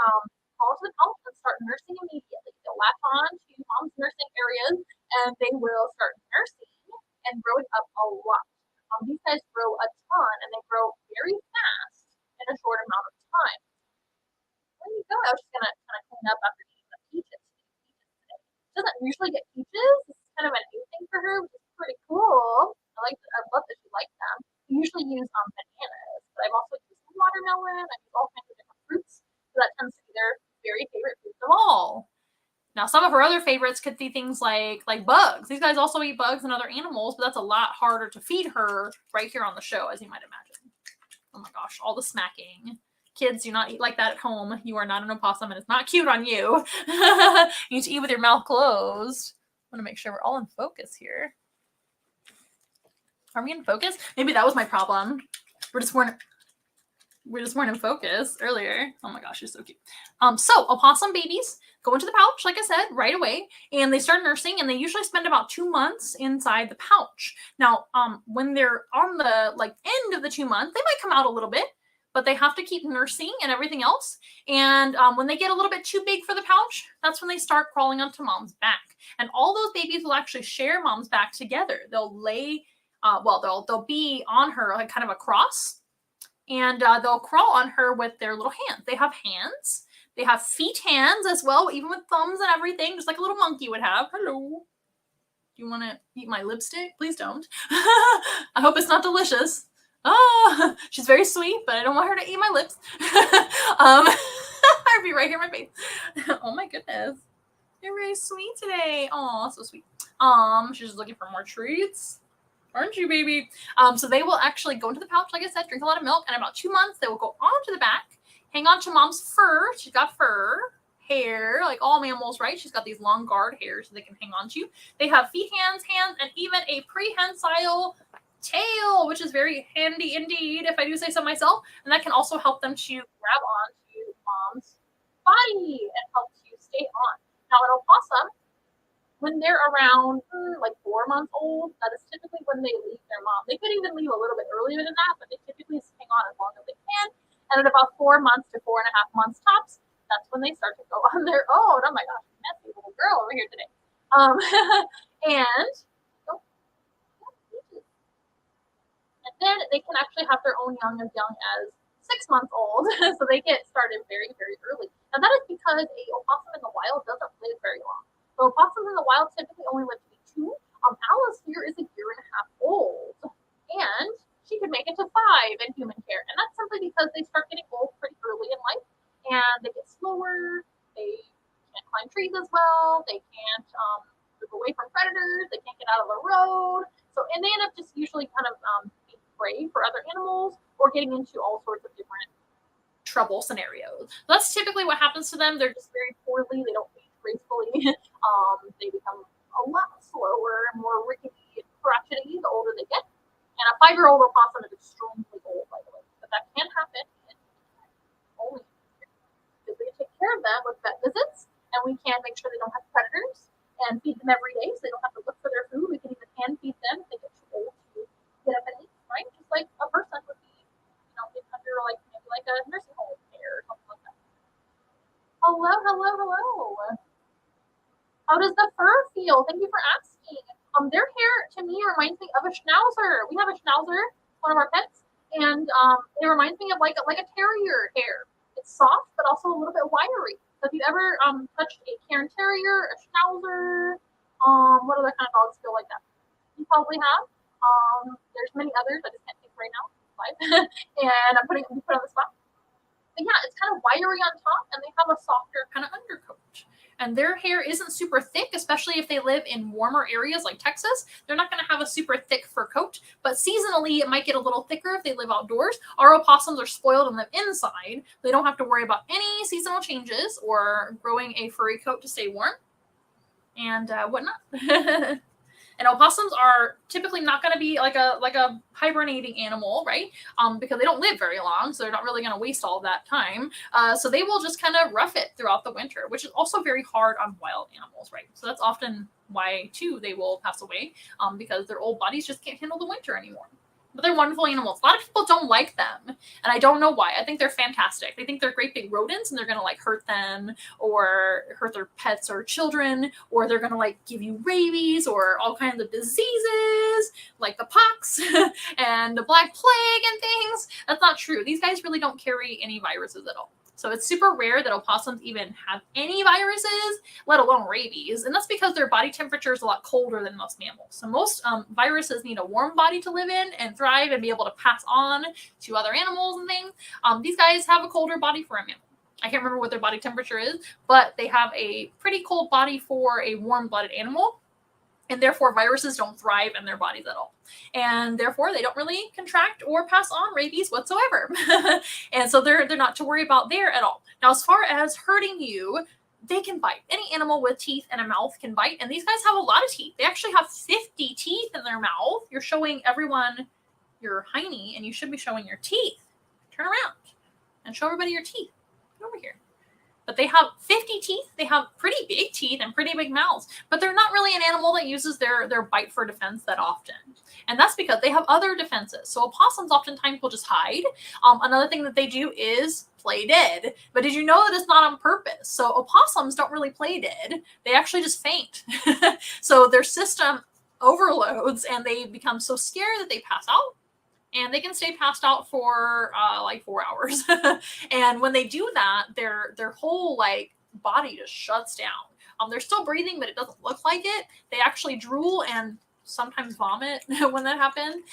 crawl to the pouch and start nursing immediately. They'll latch on to mom's nursing areas and they will start nursing and growing up a lot. These guys grow a ton and they grow very fast in a short amount of time. There you go. I was just gonna kind of clean up after eating the peaches. She doesn't usually get peaches. This is kind of a new thing for her, which is pretty cool. I love that she likes them. We usually use bananas, but I've also used watermelon. I use all kinds of different fruits. So that tends to be their very favorite fruits of all. Now, some of her other favorites could be things like bugs. These guys also eat bugs and other animals, but that's a lot harder to feed her right here on the show, as you might imagine. Oh my gosh, all the smacking. Kids, do not eat like that at home. You are not an opossum, and it's not cute on you. You need to eat with your mouth closed. I want to make sure we're all in focus here. Are we in focus? Maybe that was my problem. We just weren't in focus earlier. Oh my gosh, she's so cute. So opossum babies go into the pouch, like I said, right away, and they start nursing, and they usually spend about 2 months inside the pouch. Now, when they're on the end of the 2 months, they might come out a little bit, but they have to keep nursing and everything else. And when they get a little bit too big for the pouch, that's when they start crawling onto mom's back. And all those babies will actually share mom's back together. They'll lay, they'll be on her like kind of a cross, and they'll crawl on her with their little hands. They have hands. They have feet hands as well, even with thumbs and everything, just like a little monkey would have. Hello. Do you want to eat my lipstick? Please don't. I hope it's not delicious. Oh, she's very sweet, but I don't want her to eat my lips. I'd be right here in my face. Oh my goodness. You're very sweet today. Oh, so sweet. She's just looking for more treats. Aren't you, baby? So they will actually go into the pouch, like I said, drink a lot of milk, and in about 2 months, they will go onto the back, hang on to mom's fur. She's got fur, hair, like all mammals, right? She's got these long guard hairs so they can hang on to. They have feet, hands, and even a prehensile tail, which is very handy indeed, if I do say so myself. And that can also help them to grab onto mom's body and help you stay on. Now, an opossum, when they're around like 4 months old, that is typically when they leave their mom. They could even leave a little bit earlier than that, but they typically hang on as long as they can. And at about 4 months to 4.5 months tops, that's when they start to go on their own. Oh my gosh, messy little girl over here today. And then they can actually have their own young as 6 months old. So they get started very, very early. And that is because a opossum in the wild doesn't live very long. So opossums in the wild typically only live to be 2. Alice here is 1.5 years old. And she could make it to 5 in human care. And that's simply because they start getting old pretty early in life. And they get slower. They can't climb trees as well. They can't move away from predators. They can't get out of the road. So, and they end up just usually kind of being prey for other animals or getting into all sorts of different trouble scenarios. That's typically what happens to them. They're just very poorly. They don't age gracefully. They become a lot slower, more rickety and crotchety the older they get. And a 5-year-old opossum is extremely old, by the way. But that can happen. Only if we take care of them with vet visits, and we can make sure they don't have predators and feed them every day, so they don't have to look for their food. We can even hand feed them if they get too old to get up and eat, right? Just like a person would be, under like maybe like a nursing home care or something like that. Hello, hello, hello. How does the fur feel? Thank you for asking. Their hair to me reminds me of a schnauzer. We have a schnauzer, one of our pets, and it reminds me of like a terrier hair. It's soft, but also a little bit wiry. So if you ever touched a Cairn Terrier, a Schnauzer, what other kind of dogs feel like that? You probably have. There's many others. I just can't think right now. And I'm put on the spot. But yeah, it's kind of wiry on top, and they have a softer kind of undercoat. And their hair isn't super thick, especially if they live in warmer areas like Texas. They're not going to have a super thick fur coat, but seasonally it might get a little thicker if they live outdoors. Our opossums are spoiled and live inside. They don't have to worry about any seasonal changes or growing a furry coat to stay warm and whatnot. And opossums are typically not going to be like a hibernating animal, right? Because they don't live very long, so they're not really going to waste all of that time. So they will just kind of rough it throughout the winter, which is also very hard on wild animals, right? So that's often why, too, they will pass away because their old bodies just can't handle the winter anymore. But they're wonderful animals. A lot of people don't like them, and I don't know why. I think they're fantastic. They think they're great big rodents, and they're going to like hurt them or hurt their pets or children, or they're going to like give you rabies or all kinds of diseases like the pox and the black plague and things. That's not true. These guys really don't carry any viruses at all. So it's super rare that opossums even have any viruses, let alone rabies. And that's because their body temperature is a lot colder than most mammals. So most viruses need a warm body to live in and thrive and be able to pass on to other animals and things. These guys have a colder body for a mammal. I can't remember what their body temperature is, but they have a pretty cold body for a warm-blooded animal. And therefore, viruses don't thrive in their bodies at all. And therefore, they don't really contract or pass on rabies whatsoever. And so they're not to worry about there at all. Now, as far as hurting you, they can bite. Any animal with teeth and a mouth can bite. And these guys have a lot of teeth. They actually have 50 teeth in their mouth. You're showing everyone your hiney, and you should be showing your teeth. Turn around and show everybody your teeth. Get over here. But they have 50 teeth. They have pretty big teeth and pretty big mouths. But they're not really an animal that uses their bite for defense that often. And that's because they have other defenses. So opossums oftentimes will just hide. Another thing that they do is play dead. But did you know that it's not on purpose? So opossums don't really play dead. They actually just faint. So their system overloads and they become so scared that they pass out. And they can stay passed out for like 4 hours. And when they do that, their whole like body just shuts down. They're still breathing, but it doesn't look like it. They actually drool and sometimes vomit when that happens.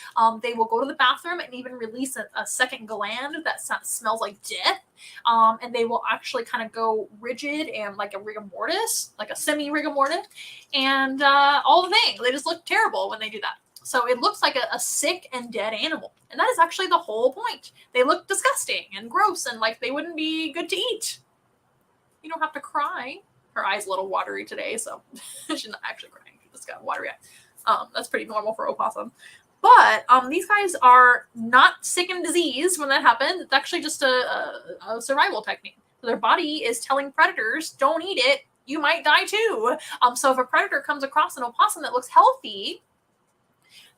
They will go to the bathroom and even release a second gland that smells like death. And they will actually kind of go rigid and like a rigor mortis, like a semi-rigor mortis, and all the things. They just look terrible when they do that. So it looks like a sick and dead animal. And that is actually the whole point. They look disgusting and gross and like they wouldn't be good to eat. You don't have to cry. Her eye's a little watery today, so she's not actually crying. She just got watery eye. That's pretty normal for opossum. But these guys are not sick and diseased when that happens. It's actually just a survival technique. Their body is telling predators, don't eat it. You might die too. So if a predator comes across an opossum that looks healthy,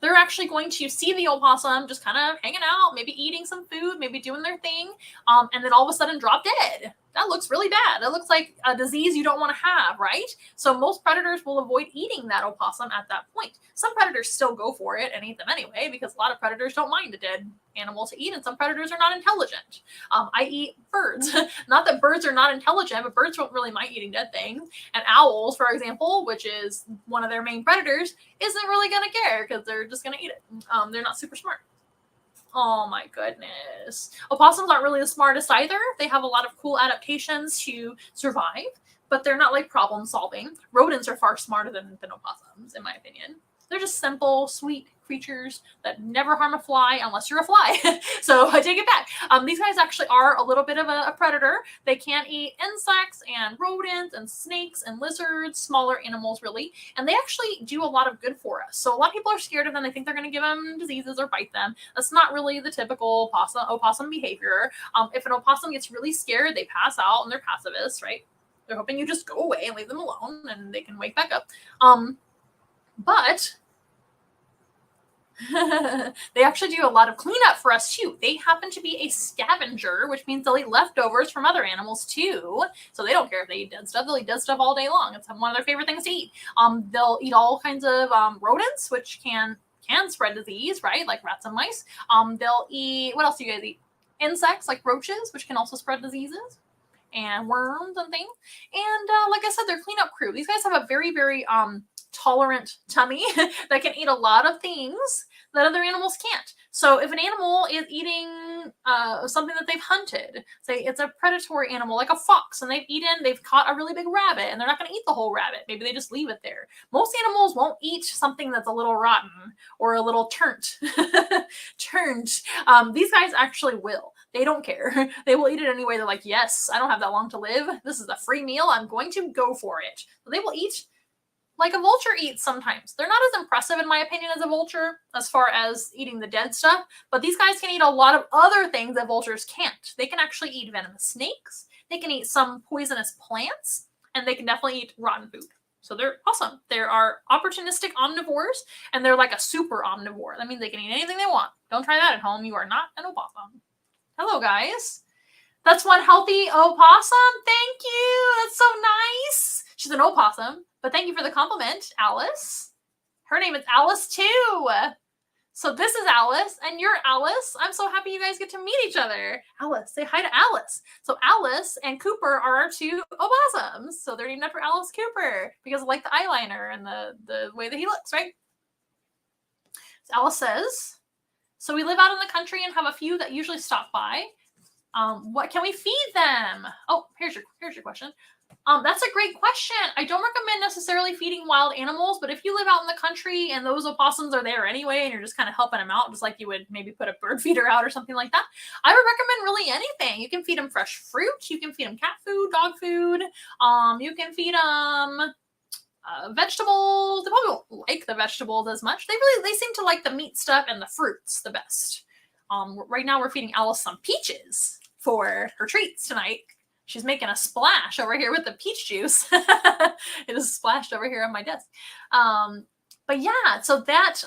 they're actually going to see the opossum just kind of hanging out, maybe eating some food, maybe doing their thing, and then all of a sudden drop dead. That looks really bad. That looks like a disease you don't want to have, right? So most predators will avoid eating that opossum at that point. Some predators still go for it and eat them anyway, because a lot of predators don't mind a dead animal to eat, and some predators are not intelligent. I eat birds. Not that birds are not intelligent, but birds don't really mind eating dead things. And owls, for example, which is one of their main predators, isn't really going to care because they're just going to eat it. They're not super smart. Oh my goodness. Opossums aren't really the smartest either. They have a lot of cool adaptations to survive, but they're not like problem solving. Rodents are far smarter than opossums, in my opinion. They're just simple, sweet creatures that never harm a fly unless you're a fly. So I take it back. These guys actually are a little bit of a predator. They can eat insects and rodents and snakes and lizards, smaller animals really, and they actually do a lot of good for us. So a lot of people are scared of them. They think they're going to give them diseases or bite them. That's not really the typical opossum behavior. If an opossum gets really scared, they pass out and they're pacifists, right? They're hoping you just go away and leave them alone and they can wake back up. But they actually do a lot of cleanup for us too. They happen to be a scavenger, which means they'll eat leftovers from other animals too. So they don't care if they eat dead stuff. They'll eat dead stuff all day long. It's one of their favorite things to eat. They'll eat all kinds of rodents, which can spread disease, right? Like rats and mice. They'll eat, what else do you guys eat? Insects like roaches, which can also spread diseases, and worms and things. And like I said, they're cleanup crew. These guys have a very, very tolerant tummy that can eat a lot of things that other animals can't. So if an animal is eating something that they've hunted, say it's a predatory animal like a fox, and they've caught a really big rabbit, and they're not going to eat the whole rabbit. Maybe they just leave it there. Most animals won't eat something that's a little rotten or a little turnt. These guys actually will. They don't care. They will eat it anyway. They're like, yes, I don't have that long to live. This is a free meal. I'm going to go for it. So they will eat like a vulture eats sometimes. They're not as impressive, in my opinion, as a vulture as far as eating the dead stuff, but these guys can eat a lot of other things that vultures can't. They can actually eat venomous snakes, they can eat some poisonous plants, and they can definitely eat rotten food. So they're awesome. They are opportunistic omnivores, and they're like a super omnivore. That means they can eat anything they want. Don't try that at home. You are not an opossum. Hello, guys. That's one healthy opossum. Thank you. That's so nice. She's an opossum, but thank you for the compliment, Alice. Her name is Alice too. So this is Alice, and you're Alice. I'm so happy you guys get to meet each other. Alice, say hi to Alice. So Alice and Cooper are our two opossums. So they're named after Alice Cooper because I like the eyeliner and the way that he looks, right? So Alice says, so we live out in the country and have a few that usually stop by. What can we feed them? Oh, here's your question. That's a great question. I don't recommend necessarily feeding wild animals, but if you live out in the country and those opossums are there anyway, and you're just kind of helping them out, just like you would maybe put a bird feeder out or something like that, I would recommend really anything. You can feed them fresh fruit. You can feed them cat food, dog food. You can feed them vegetables. They probably won't like the vegetables as much. They seem to like the meat stuff and the fruits the best. Right now we're feeding Alice some peaches for her treats tonight. She's making a splash over here with the peach juice. It is splashed over here on my desk. But yeah, so that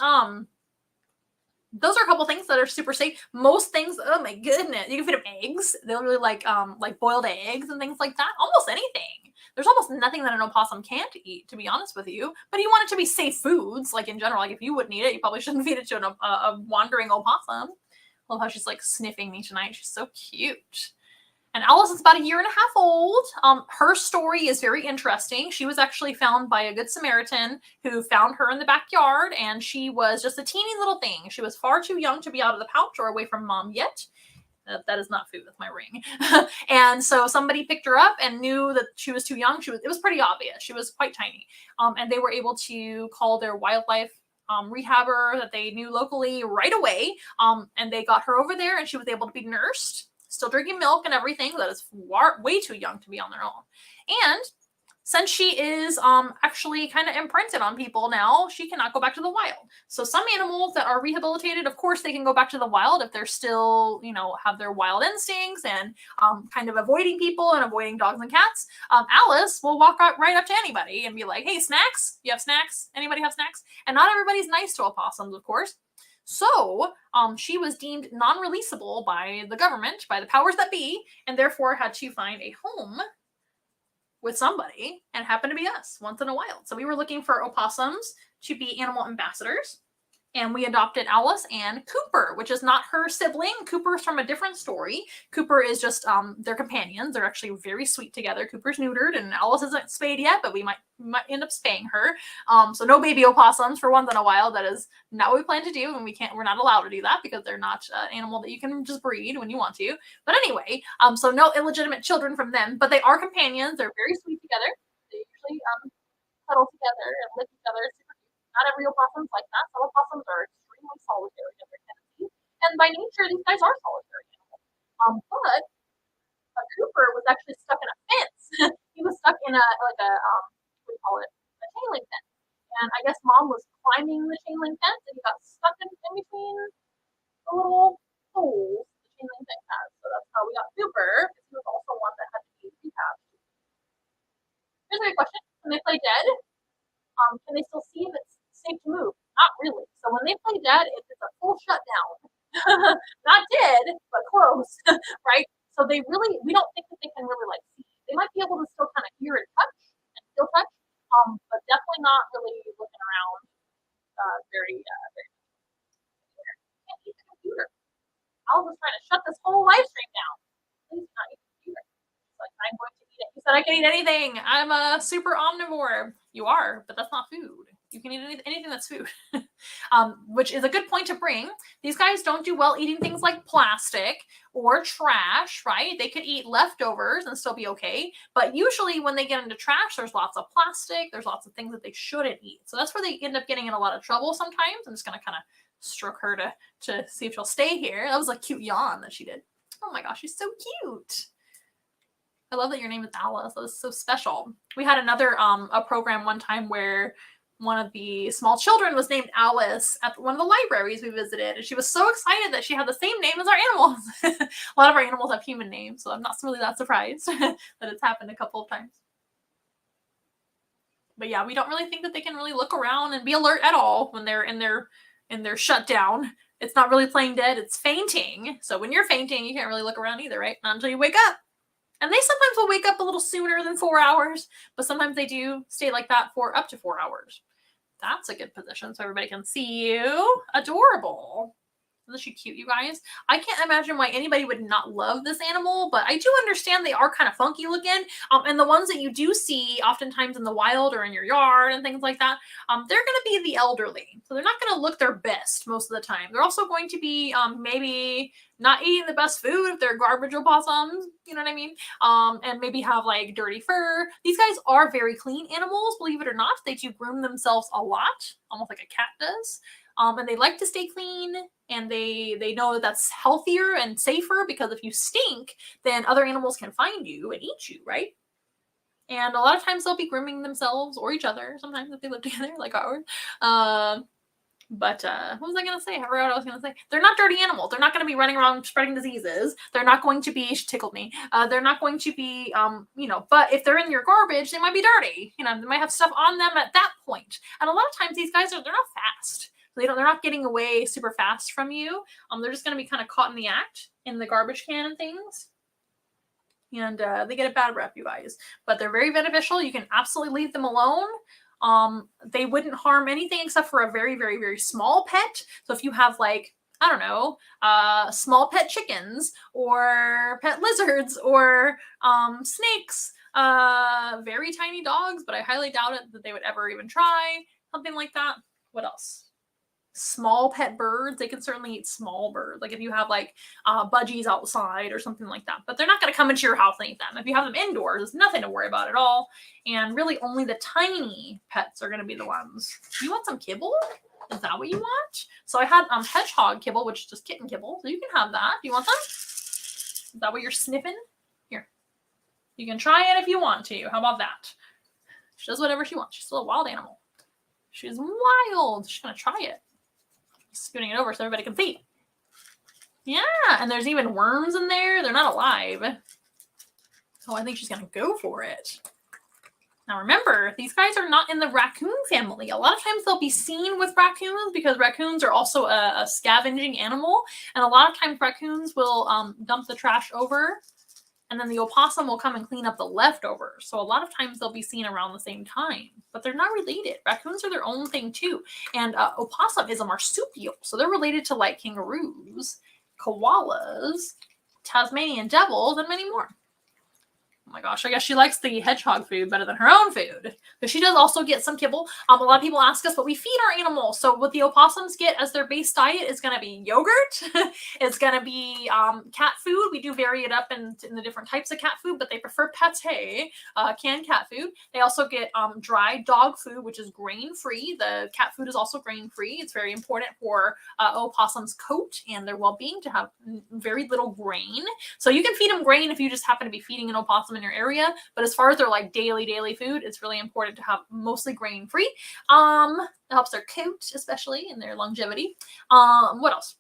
those are a couple things that are super safe. Most things, oh my goodness, you can feed them eggs. They'll really like boiled eggs and things like that. Almost anything. There's almost nothing that an opossum can't eat, to be honest with you. But you want it to be safe foods, like in general. Like if you wouldn't eat it, you probably shouldn't feed it to a wandering opossum. I love how she's like sniffing me tonight. She's so cute. And Alice is about 1.5 years old. Her story is very interesting. She was actually found by a good Samaritan who found her in the backyard, and she was just a teeny little thing. She was far too young to be out of the pouch or away from mom yet. That is not food. That's my ring. And so somebody picked her up and knew that she was too young. It was pretty obvious. She was quite tiny. And they were able to call their wildlife rehabber that they knew locally right away. And they got her over there, and she was able to be nursed, still drinking milk and everything. That is way too young to be on their own. And since she is actually kind of imprinted on people now, she cannot go back to the wild. So some animals that are rehabilitated, of course, they can go back to the wild if they're still, have their wild instincts and kind of avoiding people and avoiding dogs and cats. Alice will walk right up to anybody and be like, hey, snacks? You have snacks? Anybody have snacks? And not everybody's nice to opossums, of course. So she was deemed non-releasable by the government, by the powers that be, and therefore had to find a home with somebody, and happened to be us once in a while. So we were looking for opossums to be animal ambassadors, and we adopted Alice and Cooper, which is not her sibling. Cooper's from a different story. Cooper is just their companions. They're actually very sweet together. Cooper's neutered, and Alice isn't spayed yet, but we might end up spaying her. So no baby opossums for once in a while. That is not what we plan to do, and we're not allowed to do that because they're not an animal that you can just breed when you want to. But anyway, so no illegitimate children from them, but they are companions. They're very sweet together. They usually cuddle together and lick each other. Not every opossum's like that. Some opossums are extremely solitary in their tendencies, and by nature, these guys are solitary animals. But Cooper was actually stuck in a fence. He was stuck in what do you call it? A chain link fence. And I guess mom was climbing the chain link fence, and he got stuck in between the little holes the chain link fence has. So that's how we got Cooper, because he was also one that had to be rehabbed. Here's a good question: when they play dead, can they still see if it's safe to move? Not really. So when they play dead, it's a full shutdown. Not dead, but close, right? So we don't think that they can really see. They might be able to still kind of hear and touch and feel touch, but definitely not really looking around very. Can't use the computer. I was trying to shut this whole live stream down. Please not use the computer. It's like, I'm going to eat it. You said I can eat anything. I'm a super omnivore. You are, but that's not food. You can eat anything that's food, which is a good point to bring. These guys don't do well eating things like plastic or trash, right? They could eat leftovers and still be okay. But usually when they get into trash, there's lots of plastic. There's lots of things that they shouldn't eat. So that's where they end up getting in a lot of trouble sometimes. I'm just going to kind of stroke her to see if she'll stay here. That was a cute yawn that she did. Oh my gosh, she's so cute. I love that your name is Alice. That was so special. We had another a program one time where one of the small children was named Alice at one of the libraries we visited, and she was so excited that she had the same name as our animals. A lot of our animals have human names, so I'm not really that surprised that it's happened a couple of times. But yeah, we don't really think that they can really look around and be alert at all when they're in their shutdown. It's not really playing dead, it's fainting. So when you're fainting, you can't really look around either, right? Not until you wake up. And they sometimes will wake up a little sooner than 4 hours, but sometimes they do stay like that for up to 4 hours. That's a good position so everybody can see you. Adorable. Isn't she cute, you guys? I can't imagine why anybody would not love this animal, but I do understand they are kind of funky looking. And the ones that you do see oftentimes in the wild or in your yard and things like that, they're going to be the elderly. So they're not going to look their best most of the time. They're also going to be maybe not eating the best food if they're garbage opossums, you know what I mean? And maybe have like dirty fur. These guys are very clean animals, believe it or not. They do groom themselves a lot, almost like a cat does. And they like to stay clean, and they know that that's healthier and safer, because if you stink, then other animals can find you and eat you, right? And a lot of times they'll be grooming themselves or each other, sometimes if they live together, like ours. But what was I going to say? I forgot what I was going to say. They're not dirty animals. They're not going to be running around spreading diseases. They're not going to be, she tickled me. They're not going to be, but if they're in your garbage, they might be dirty. They might have stuff on them at that point. And a lot of times these guys they're not fast. They're not getting away super fast from you. They're just going to be kind of caught in the act in the garbage can and things. And they get a bad rep, you guys. But they're very beneficial. You can absolutely leave them alone. They wouldn't harm anything except for a very, very, very small pet. So if you have like I don't know, small pet chickens or pet lizards or snakes, very tiny dogs, but I highly doubt it that they would ever even try something like that. What else? Small pet birds. They can certainly eat small birds. Like if you have like budgies outside or something like that, but they're not going to come into your house and eat them. If you have them indoors, there's nothing to worry about at all. And really only the tiny pets are going to be the ones. You want some kibble? Is that what you want? So I had hedgehog kibble, which is just kitten kibble. So you can have that. Do you want them? Is that what you're sniffing? Here. You can try it if you want to. How about that? She does whatever she wants. She's still a wild animal. She's wild. She's going to try it. Scooting it over so everybody can see. Yeah, and there's even worms in there. They're not alive. So I think she's going to go for it. Now remember, these guys are not in the raccoon family. A lot of times they'll be seen with raccoons because raccoons are also a scavenging animal. And a lot of times raccoons will dump the trash over, and then the opossum will come and clean up the leftovers. So a lot of times they'll be seen around the same time, but they're not related. Raccoons are their own thing too. And opossum is a marsupial. So they're related to like kangaroos, koalas, Tasmanian devils, and many more. Oh my gosh, I guess she likes the hedgehog food better than her own food. But she does also get some kibble. A lot of people ask us what we feed our animals. So what the opossums get as their base diet is going to be yogurt. It's going to be cat food. We do vary it up in the different types of cat food, but they prefer pate, canned cat food. They also get dry dog food, which is grain-free. The cat food is also grain-free. It's very important for opossums' coat and their well-being to have very little grain. So you can feed them grain if you just happen to be feeding an opossum in your area, but as far as their like daily food, it's really important to have mostly grain free. It helps their coat, especially in their longevity. What else?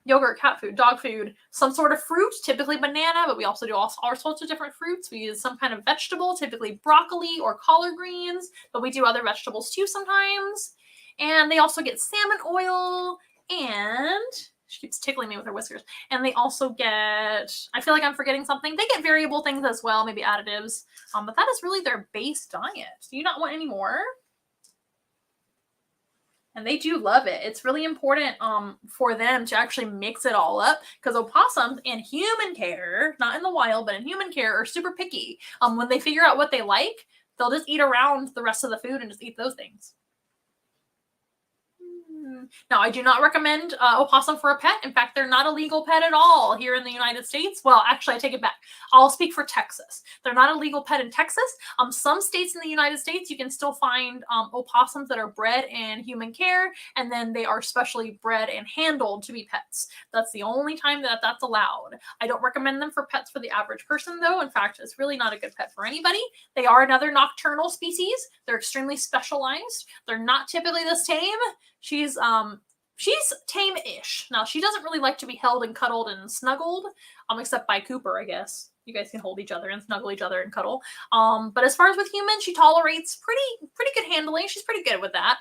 Yogurt, cat food, dog food, some sort of fruit, typically banana, but we also do all sorts of different fruits. We use some kind of vegetable, typically broccoli or collard greens, but we do other vegetables too sometimes. And they also get salmon oil, and she keeps tickling me with her whiskers. And they also get, I feel like I'm forgetting something. They get variable things as well, maybe additives. But that is really their base diet. Do you not want any more? And they do love it. It's really important for them to actually mix it all up, because opossums in human care, not in the wild, but in human care, are super picky. When they figure out what they like, they'll just eat around the rest of the food and just eat those things. Now, I do not recommend opossum for a pet. In fact, they're not a legal pet at all here in the United States. Well, actually, I take it back. I'll speak for Texas. They're not a legal pet in Texas. Some states in the United States, you can still find opossums that are bred in human care, and then they are specially bred and handled to be pets. That's the only time that that's allowed. I don't recommend them for pets for the average person, though. In fact, it's really not a good pet for anybody. They are another nocturnal species. They're extremely specialized. They're not typically this tame. She's tame-ish. Now, she doesn't really like to be held and cuddled and snuggled, except by Cooper, I guess. You guys can hold each other and snuggle each other and cuddle. But as far as with humans, she tolerates pretty good handling. She's pretty good with that.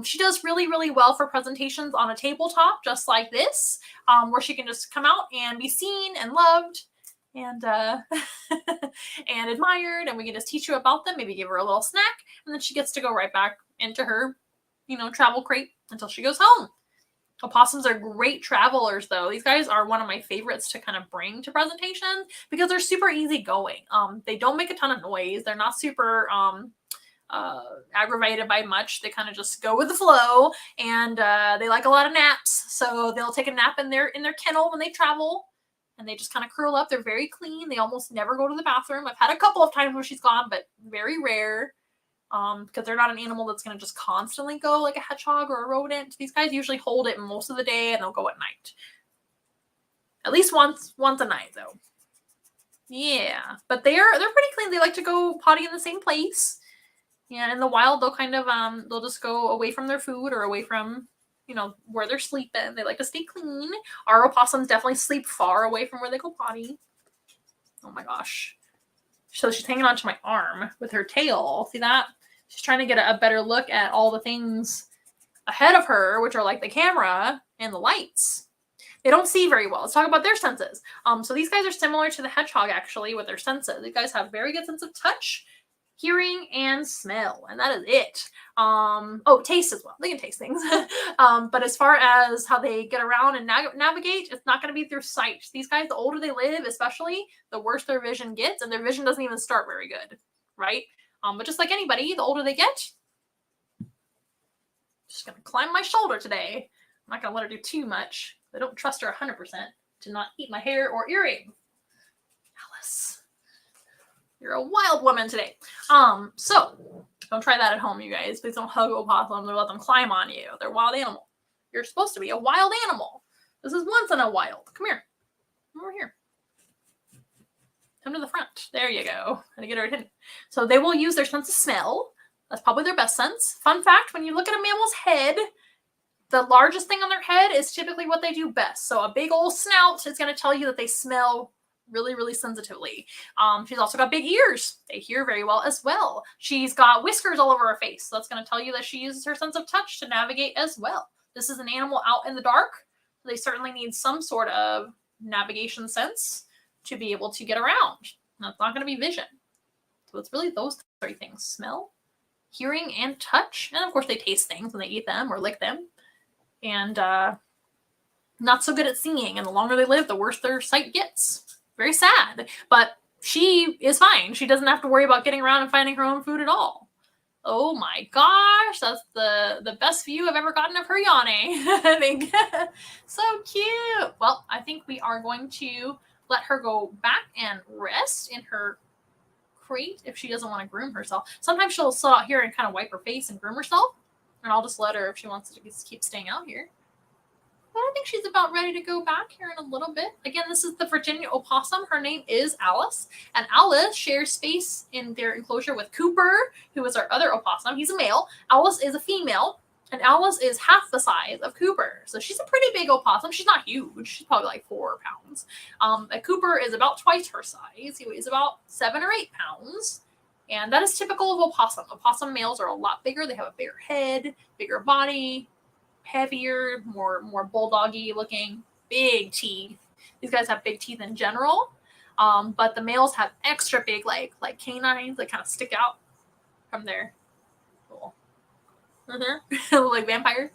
She does really well for presentations on a tabletop, just like this, where she can just come out and be seen and loved and and admired, and we can just teach you about them, maybe give her a little snack, and then she gets to go right back into her travel crate until she goes home. Opossums are great travelers, though. These guys are one of my favorites to kind of bring to presentations because they're super easygoing. They don't make a ton of noise. They're not super aggravated by much. They kind of just go with the flow, and they like a lot of naps. So they'll take a nap in their kennel when they travel, and they just kind of curl up. They're very clean. They almost never go to the bathroom. I've had a couple of times where she's gone, but very rare. Because they're not an animal that's going to just constantly go like a hedgehog or a rodent. These guys usually hold it most of the day, and they'll go at night. At least once a night, though. Yeah, but they're pretty clean. They like to go potty in the same place. Yeah, in the wild, they'll kind of they'll just go away from their food or away from where they're sleeping. They like to stay clean. Our opossums definitely sleep far away from where they go potty. Oh my gosh. So she's hanging onto my arm with her tail. See that? She's trying to get a better look at all the things ahead of her, which are like the camera and the lights. They don't see very well. Let's talk about their senses. So these guys are similar to the hedgehog, actually, with their senses. These guys have very good sense of touch. hearing, and smell, and that is it. Taste as well. They can taste things. But as far as how they get around and navigate, it's not going to be through sight. These guys, the older they live, especially, the worse their vision gets, and their vision doesn't even start very good, right? But just like anybody, the older they get, just going to climb my shoulder today. I'm not going to let her do too much. I don't trust her 100% to not eat my hair or earring. Alice, you're a wild woman today. So don't try that at home, you guys. Please don't hug opossums or let them climb on you. They're a wild animal. You're supposed to be a wild animal. This is once in a wild. Come here. Come over here. Come to the front. There you go. Gotta get her hidden. So they will use their sense of smell. That's probably their best sense. Fun fact, when you look at a mammal's head, the largest thing on their head is typically what they do best. So a big old snout is going to tell you that they smell really, really sensitively. She's also got big ears. They hear very well as well. She's got whiskers all over her face. So that's going to tell you that she uses her sense of touch to navigate as well. This is an animal out in the dark. So they certainly need some sort of navigation sense to be able to get around. That's not going to be vision. So it's really those three things: smell, hearing, and touch. And of course they taste things when they eat them or lick them. And not so good at seeing. And the longer they live, the worse their sight gets. Very sad. But she is fine. She doesn't have to worry about getting around and finding her own food at all. Oh my gosh, that's the best view I've ever gotten of her yawning, I think. So cute. Well, I think we are going to let her go back and rest in her crate if she doesn't want to groom herself. Sometimes she'll sit out here and kind of wipe her face and groom herself. And I'll just let her if she wants to just keep staying out here. But I think she's about ready to go back here in a little bit. Again, this is the Virginia opossum. Her name is Alice. And Alice shares space in their enclosure with Cooper, who is our other opossum. He's a male. Alice is a female. And Alice is half the size of Cooper. So she's a pretty big opossum. She's not huge. She's probably like 4 pounds. Cooper is about twice her size. He weighs about 7 or 8 pounds. And that is typical of opossum. Opossum males are a lot bigger. They have a bigger head, bigger body, heavier, more bulldoggy looking, big teeth. These guys have big teeth in general. But the males have extra big, like canines that kind of stick out from their little, like vampires.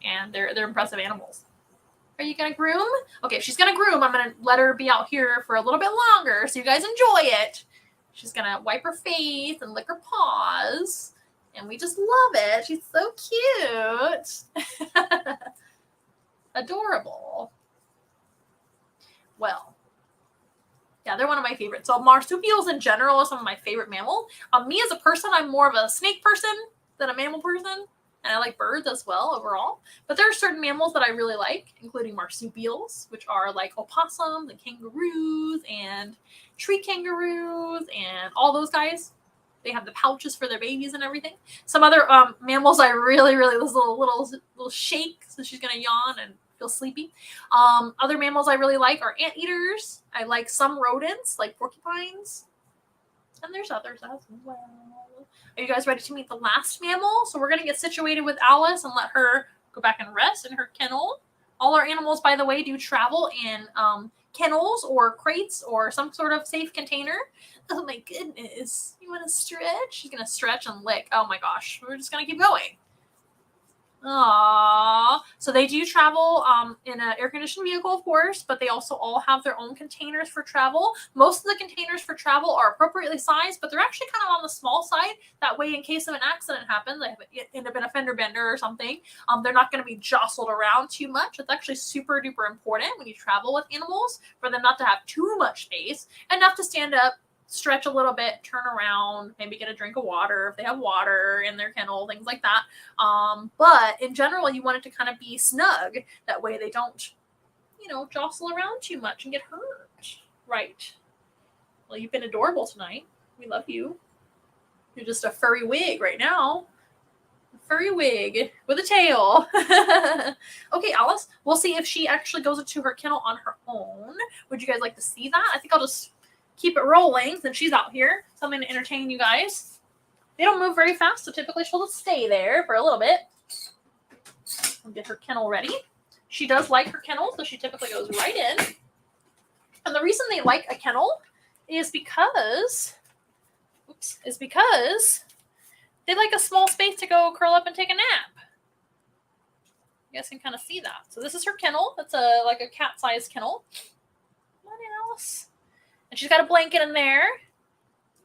And they're impressive animals. Are you going to groom? Okay, if she's going to groom, I'm going to let her be out here for a little bit longer so you guys enjoy it. She's going to wipe her face and lick her paws. And we just love it. She's so cute. Adorable. Well, yeah, they're one of my favorites. So marsupials in general are some of my favorite mammals. Me as a person, I'm more of a snake person than a mammal person. And I like birds as well overall. But there are certain mammals that I really like, including marsupials, which are like opossums and kangaroos and tree kangaroos and all those guys. They have the pouches for their babies and everything. Some other mammals I really, this little shake, so she's going to yawn and feel sleepy. Other mammals I really like are anteaters. I like some rodents, like porcupines. And there's others as well. Are you guys ready to meet the last mammal? So we're going to get situated with Alice and let her go back and rest in her kennel. All our animals, by the way, do travel in kennels or crates or some sort of safe container. Oh my goodness. You want to stretch? She's going to stretch and lick. Oh my gosh. We're just going to keep going. Aww. So they do travel in an air-conditioned vehicle, of course, but they also all have their own containers for travel. Most of the containers for travel are appropriately sized, but they're actually kind of on the small side. That way, in case of an accident happens, they end up in a fender bender or something, they're not going to be jostled around too much. It's actually super duper important when you travel with animals for them not to have too much space, enough to stand up, stretch a little bit, turn around, maybe get a drink of water if they have water in their kennel, things like that. But in general, you want it to kind of be snug. That way they don't, jostle around too much and get hurt. Right. Well, you've been adorable tonight. We love you. You're just a furry wig right now. A furry wig with a tail. Okay, Alice, we'll see if she actually goes into her kennel on her own. Would you guys like to see that? I think I'll just keep it rolling since she's out here. Something to entertain you guys. They don't move very fast, so typically she'll just stay there for a little bit. I'll get her kennel ready. She does like her kennel, so she typically goes right in. And the reason they like a kennel is because is because they like a small space to go curl up and take a nap. You guys can kind of see that. So this is her kennel. It's like a cat-sized kennel. What else? And she's got a blanket in there.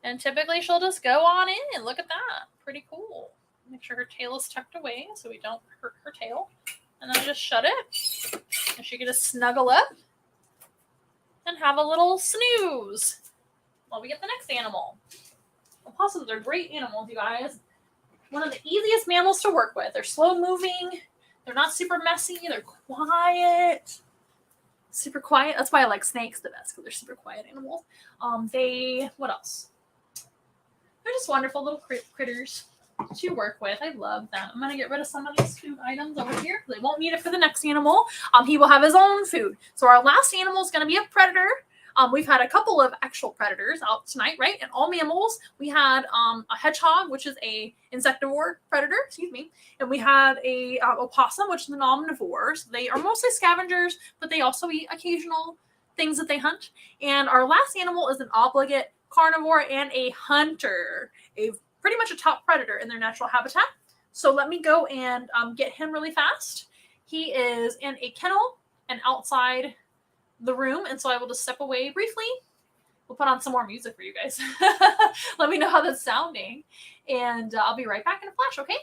And typically she'll just go on in. Look at that. Pretty cool. Make sure her tail is tucked away so we don't hurt her tail. And then I just shut it. And she can just snuggle up and have a little snooze while we get the next animal. Opossums are great animals, you guys. One of the easiest mammals to work with. They're slow moving. They're not super messy. They're quiet. Super quiet. That's why I like snakes the best, because they're super quiet animals. What else? They're just wonderful little critters to work with. I love them. I'm going to get rid of some of these food items over here because I won't need it for the next animal. He will have his own food. So our last animal is going to be a predator. We've had a couple of actual predators out tonight, right? And all mammals. We had a hedgehog, which is a insectivore predator, and we had a opossum, which is an omnivore. So they are mostly scavengers, but they also eat occasional things that they hunt. And our last animal is an obligate carnivore and a hunter, pretty much a top predator in their natural habitat. So let me go and get him really fast. He is in a kennel and outside the room, and so I will just step away briefly. We'll put on some more music for you guys. Let me know how that's sounding, and I'll be right back in a flash, okay?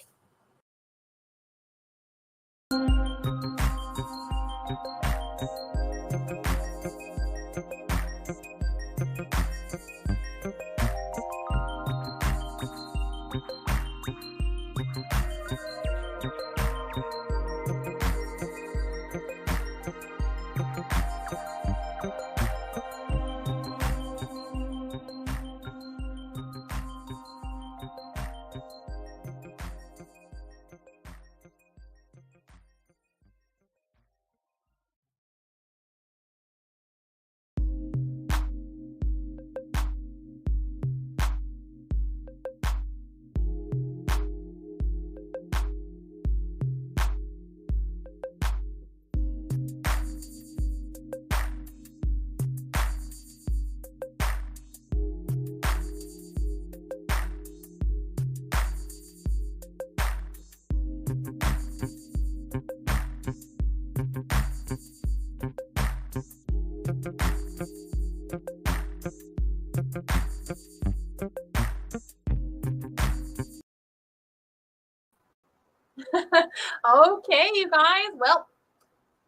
Okay, you guys. Well,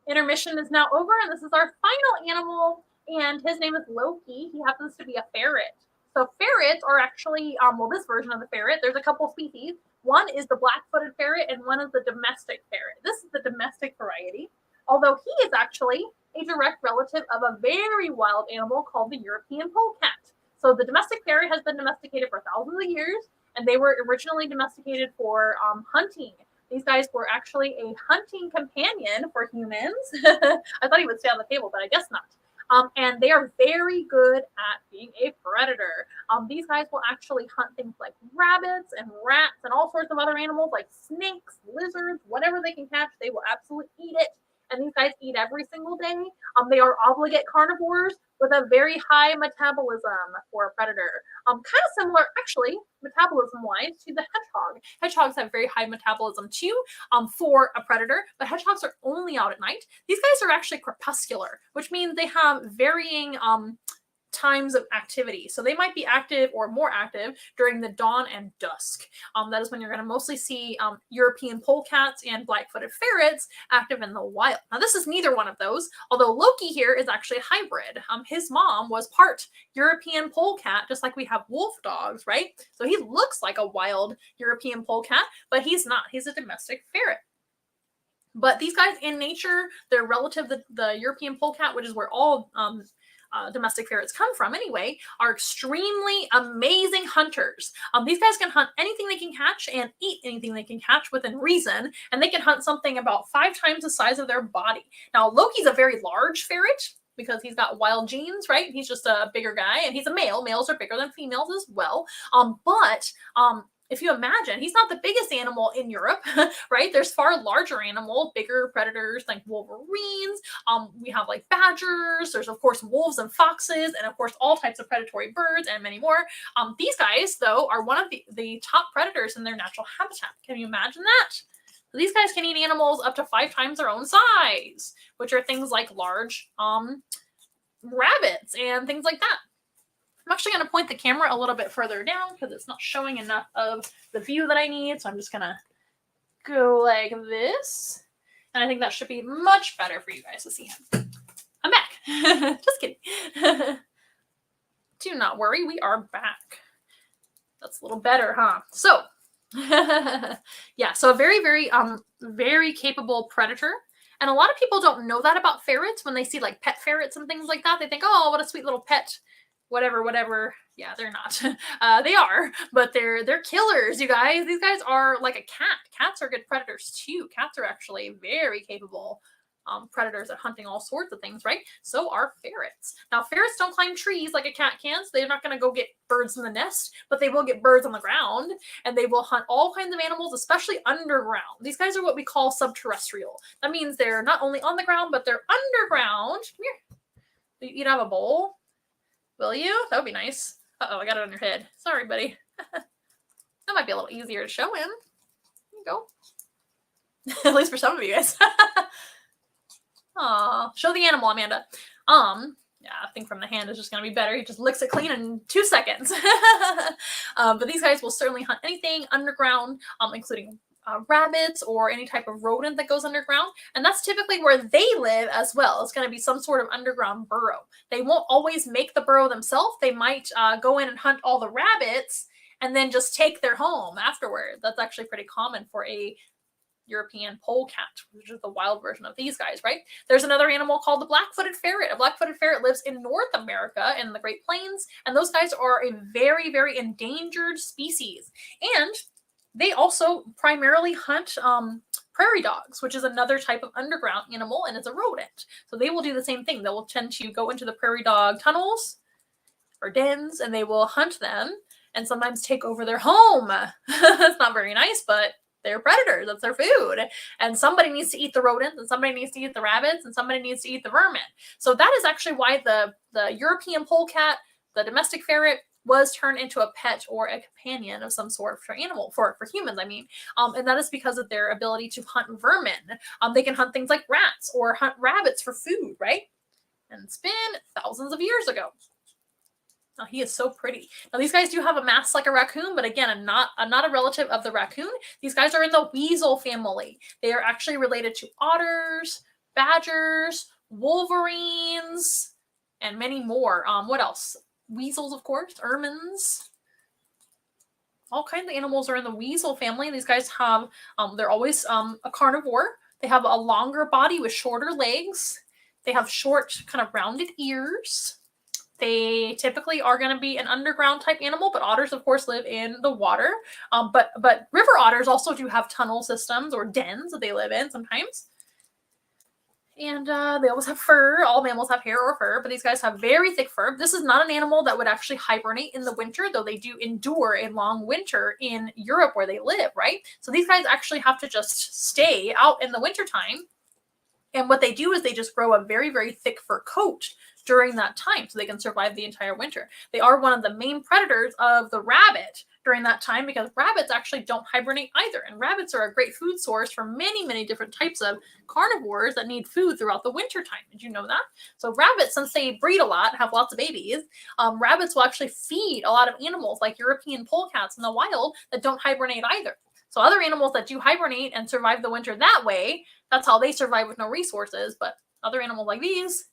intermission is now over, and this is our final animal, and his name is Loki. He happens to be a ferret. So ferrets are actually, this version of the ferret, there's a couple species. One is the black-footed ferret, and one is the domestic ferret. This is the domestic variety, although he is actually a direct relative of a very wild animal called the European polecat. So the domestic ferret has been domesticated for thousands of years, and they were originally domesticated for hunting. These guys were actually a hunting companion for humans. I thought he would stay on the table, but I guess not. And they are very good at being a predator. These guys will actually hunt things like rabbits and rats and all sorts of other animals like snakes, lizards, whatever they can catch, they will absolutely eat it. And these guys eat every single day. They are obligate carnivores with a very high metabolism for a predator. Kind of similar, actually, metabolism-wise, to the hedgehog. Hedgehogs have very high metabolism too for a predator, but hedgehogs are only out at night. These guys are actually crepuscular, which means they have varying times of activity. So they might be active or more active during the dawn and dusk. That is when you're going to mostly see European polecats and black-footed ferrets active in the wild. Now, this is neither one of those, although Loki here is actually a hybrid. His mom was part European polecat, just like we have wolf dogs, right? So he looks like a wild European polecat, but he's not. He's a domestic ferret. But these guys in nature, they're relative to the European polecat, which is where all domestic ferrets come from anyway, are extremely amazing hunters. These guys can hunt anything they can catch and eat anything they can catch within reason, and they can hunt something about 5 times the size of their body. Now, Loki's a very large ferret because he's got wild genes, right? He's just a bigger guy, and he's a male. Males are bigger than females as well. if you imagine, he's not the biggest animal in Europe, right? There's far larger animals, bigger predators like wolverines. We have like badgers. There's of course wolves and foxes, and of course all types of predatory birds and many more. These guys though are one of the top predators in their natural habitat. Can you imagine that? So these guys can eat animals up to 5 times their own size, which are things like large rabbits and things like that. I'm actually going to point the camera a little bit further down because it's not showing enough of the view that I need. So I'm just going to go like this. And I think that should be much better for you guys to see him. I'm back. Just kidding. Do not worry. We are back. That's a little better, huh? So, yeah. So a very, very capable predator. And a lot of people don't know that about ferrets when they see like pet ferrets and things like that. They think, oh, what a sweet little pet. Whatever. Yeah, they're not. They are, but they're killers, you guys. These guys are like a cat. Cats are good predators too. Cats are actually very capable predators at hunting all sorts of things, right? So are ferrets. Now, ferrets don't climb trees like a cat can, so they're not going to go get birds in the nest, but they will get birds on the ground, and they will hunt all kinds of animals, especially underground. These guys are what we call subterrestrial. That means they're not only on the ground, but they're underground. Come here. You'd have a bowl. Will you? That would be nice. Uh-oh, I got it on your head. Sorry, buddy. That might be a little easier to show him. There you go. At least for some of you guys. Aw, show the animal, Amanda. Yeah, I think from the hand is just going to be better. He just licks it clean in 2 seconds. But these guys will certainly hunt anything underground, including rabbits or any type of rodent that goes underground. And that's typically where they live as well. It's going to be some sort of underground burrow. They won't always make the burrow themselves. They might go in and hunt all the rabbits and then just take their home afterward. That's actually pretty common for a European polecat, which is the wild version of these guys, right? There's another animal called the black-footed ferret. A black-footed ferret lives in North America in the Great Plains, and those guys are a very, very endangered species. And they also primarily hunt prairie dogs, which is another type of underground animal, and it's a rodent. So they will do the same thing. They will tend to go into the prairie dog tunnels or dens, and they will hunt them and sometimes take over their home. That's not very nice, but they're predators. That's their food. And somebody needs to eat the rodents, and somebody needs to eat the rabbits, and somebody needs to eat the vermin. So that is actually why the European polecat, the domestic ferret, was turned into a pet or a companion of some sort for animal, for humans, I mean. And that is because of their ability to hunt vermin. They can hunt things like rats or hunt rabbits for food, right? And it's been thousands of years ago. Oh, he is so pretty. Now, these guys do have a mask like a raccoon, but again, I'm not a relative of the raccoon. These guys are in the weasel family. They are actually related to otters, badgers, wolverines, and many more. What else? Weasels, of course, ermines. All kinds of animals are in the weasel family. These guys have, they're always a carnivore. They have a longer body with shorter legs. They have short, kind of rounded ears. They typically are going to be an underground type animal, but otters, of course, live in the water. But river otters also do have tunnel systems or dens that they live in sometimes. And they always have fur. All mammals have hair or fur, but these guys have very thick fur. This is not an animal that would actually hibernate in the winter, though they do endure a long winter in Europe where they live, right? So these guys actually have to just stay out in the wintertime. And what they do is they just grow a very, very thick fur coat during that time so they can survive the entire winter. They are one of the main predators of the rabbit during that time because rabbits actually don't hibernate either. And rabbits are a great food source for many, many different types of carnivores that need food throughout the winter time. Did you know that? So rabbits, since they breed a lot, have lots of babies, rabbits will actually feed a lot of animals like European polecats in the wild that don't hibernate either. So other animals that do hibernate and survive the winter that way, that's how they survive with no resources. But other animals like these,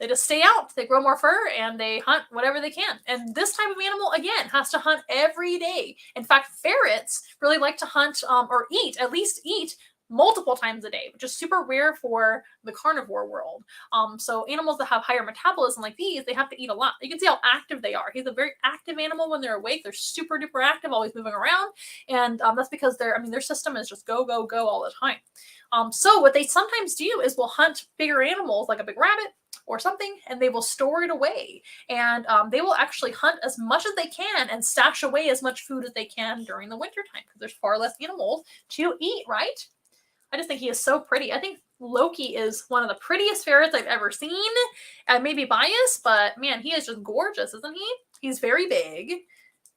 they just stay out, they grow more fur, and they hunt whatever they can. And this type of animal, again, has to hunt every day. In fact, ferrets really like to hunt or eat, at least eat multiple times a day, which is super rare for the carnivore world. So animals that have higher metabolism like these, they have to eat a lot. You can see how active they are. He's a very active animal when they're awake. They're super duper active, always moving around. And that's because their system is just go, go, go all the time. So what they sometimes do is will hunt bigger animals like a big rabbit or something, and they will store it away. And they will actually hunt as much as they can and stash away as much food as they can during the winter time because there's far less animals to eat, right? I just think he is so pretty. I think Loki is one of the prettiest ferrets I've ever seen. I may be biased, but man, he is just gorgeous, isn't he? He's very big.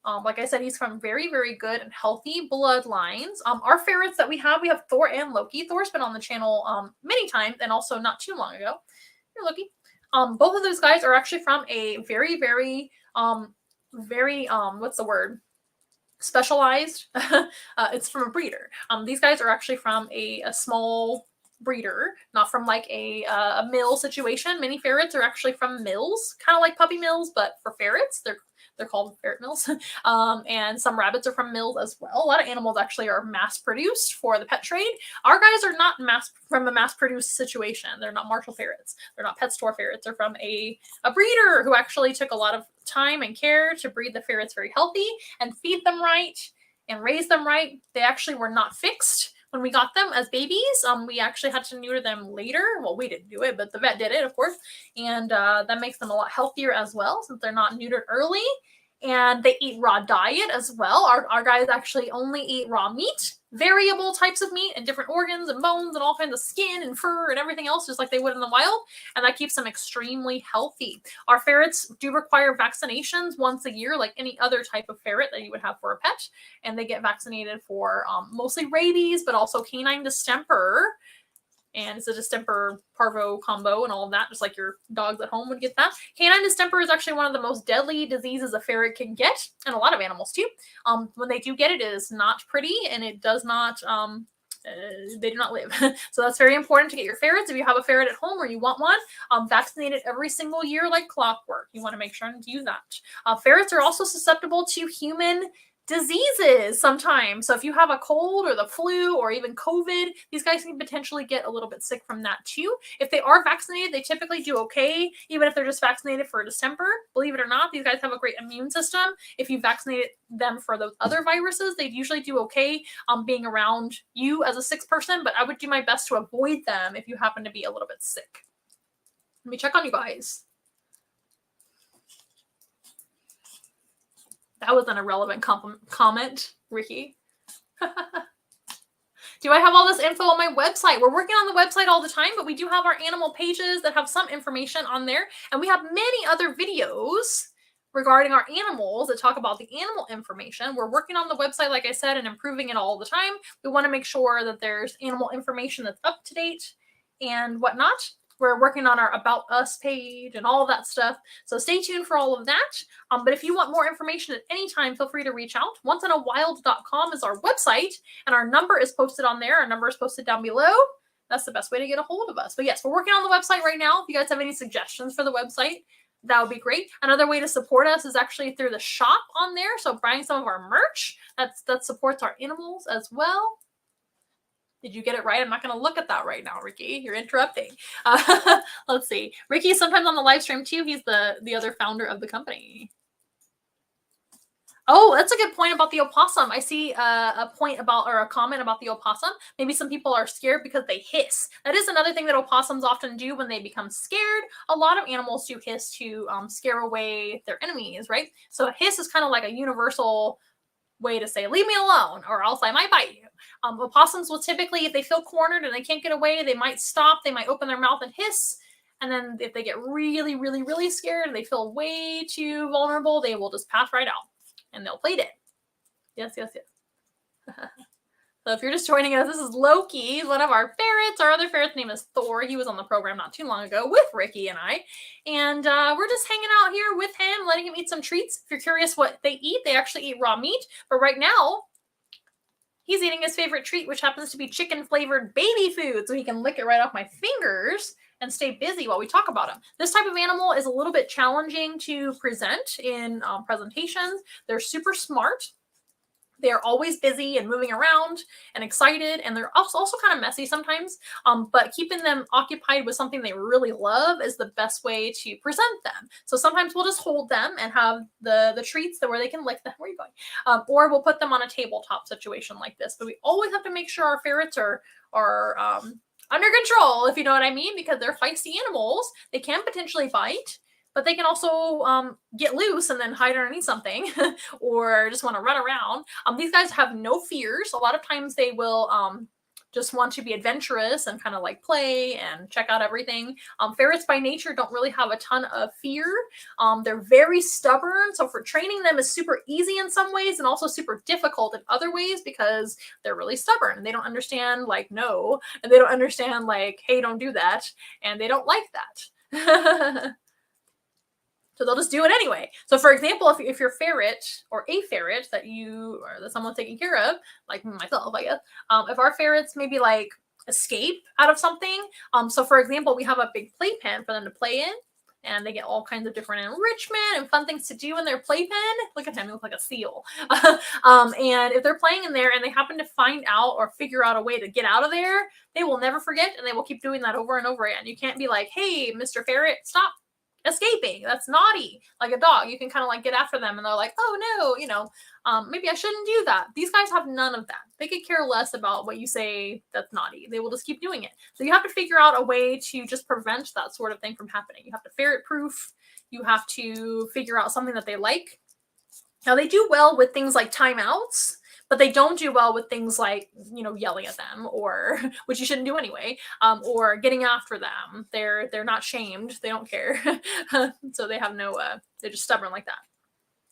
Like I said, he's from very, very good and healthy bloodlines. Our ferrets that we have Thor and Loki. Thor's been on the channel many times and also not too long ago. Here, Loki. Both of those guys are actually from a very, very, what's the word? Specialized. It's from a breeder. These guys are actually from a small breeder, not from like a mill situation. Many ferrets are actually from mills, kind of like puppy mills, but for ferrets. They're called ferret mills. And some rabbits are from mills as well. A lot of animals actually are mass produced for the pet trade. Our guys are not from a mass produced situation. They're not Marshall ferrets. They're not pet store ferrets. They're from a breeder who actually took a lot of time and care to breed the ferrets very healthy and feed them right and raise them right. They actually were not fixed when we got them as babies. We actually had to neuter them later. Well, we didn't do it, but the vet did it, of course. And that makes them a lot healthier as well since they're not neutered early. And they eat raw diet as well. Our guys actually only eat raw meat, variable types of meat and different organs and bones and all kinds of skin and fur and everything else, just like they would in the wild. And that keeps them extremely healthy. Our ferrets do require vaccinations once a year, like any other type of ferret that you would have for a pet. And they get vaccinated for mostly rabies, but also canine distemper. And it's a distemper parvo combo and all of that, just like your dogs at home would get that. Canine distemper is actually one of the most deadly diseases a ferret can get, and a lot of animals too. When they do get it, it is not pretty, and it does not, they do not live. So that's very important to get your ferrets. If you have a ferret at home or you want one, vaccinate it every single year like clockwork. You want to make sure and do that. Ferrets are also susceptible to human diseases sometimes. So if you have a cold or the flu or even COVID, these guys can potentially get a little bit sick from that too. If they are vaccinated, they typically do okay, even if they're just vaccinated for distemper. Believe it or not, these guys have a great immune system. If you vaccinated them for those other viruses, they usually do okay being around you as a sick person, but I would do my best to avoid them if you happen to be a little bit sick. Let me check on you guys. That was an irrelevant comment, Ricky. Do I have all this info on my website? We're working on the website all the time, but we do have our animal pages that have some information on there. And we have many other videos regarding our animals that talk about the animal information. We're working on the website, like I said, and improving it all the time. We want to make sure that there's animal information that's up to date and whatnot. We're working on our About Us page and all of that stuff. So stay tuned for all of that. But if you want more information at any time, feel free to reach out. onceinawild.com is our website, and our number is posted on there. Our number is posted down below. That's the best way to get a hold of us. But yes, we're working on the website right now. If you guys have any suggestions for the website, that would be great. Another way to support us is actually through the shop on there. So buying some of our merch that supports our animals as well. Did you get it right? I'm not going to look at that right now, Ricky. You're interrupting. Let's see. Ricky is sometimes on the live stream too. He's the other founder of the company. Oh, that's a good point about the opossum. I see a point about, or a comment about the opossum. Maybe some people are scared because they hiss. That is another thing that opossums often do when they become scared. A lot of animals do hiss to scare away their enemies, right? So a hiss is kind of like a universal way to say, leave me alone, or else I might bite you. Opossums will typically, if they feel cornered and they can't get away, they might stop, they might open their mouth and hiss. And then if they get really, really, really scared and they feel way too vulnerable, they will just pass right out and they'll play dead. Yes, yes, yes. So if you're just joining us, this is Loki, one of our ferrets. Our other ferret's name is Thor. He was on the program not too long ago with Ricky and I. And we're just hanging out here with him, letting him eat some treats. If you're curious what they eat, they actually eat raw meat. But right now, he's eating his favorite treat, which happens to be chicken-flavored baby food. So he can lick it right off my fingers and stay busy while we talk about him. This type of animal is a little bit challenging to present in presentations. They're super smart. They're always busy and moving around and excited, and they're also kind of messy sometimes. But keeping them occupied with something they really love is the best way to present them. So sometimes we'll just hold them and have the treats where they can lick them. Where are you going? Or we'll put them on a tabletop situation like this. But we always have to make sure our ferrets are under control, if you know what I mean, because they're feisty animals. They can potentially bite, but they can also get loose and then hide underneath something or just want to run around. These guys have no fears. A lot of times they will just want to be adventurous and kind of like play and check out everything. Ferrets by nature don't really have a ton of fear. They're very stubborn. So for training them is super easy in some ways and also super difficult in other ways because they're really stubborn and they don't understand like no, and they don't understand like, hey, don't do that. And they don't like that. So they'll just do it anyway. So for example, if your ferret or a ferret that you or that someone's taking care of, like myself, I guess, if our ferrets maybe like escape out of something, so for example, we have a big playpen for them to play in, and they get all kinds of different enrichment and fun things to do in their playpen. Look at him, he looks like a seal. And if they're playing in there and they happen to find out or figure out a way to get out of there, they will never forget, and they will keep doing that over and over again. You can't be like, hey, Mr. Ferret, stop escaping. That's naughty. Like a dog, you can kind of like get after them and they're like, oh no, maybe I shouldn't do that. These guys have none of that. They could care less about what you say that's naughty. They will just keep doing it. So you have to figure out a way to just prevent that sort of thing from happening. You have to ferret proof. You have to figure out something that they like. Now they do well with things like timeouts, but they don't do well with things like, yelling at them, or which you shouldn't do anyway, or getting after them. They're not shamed. They don't care. So they have no, they're just stubborn like that.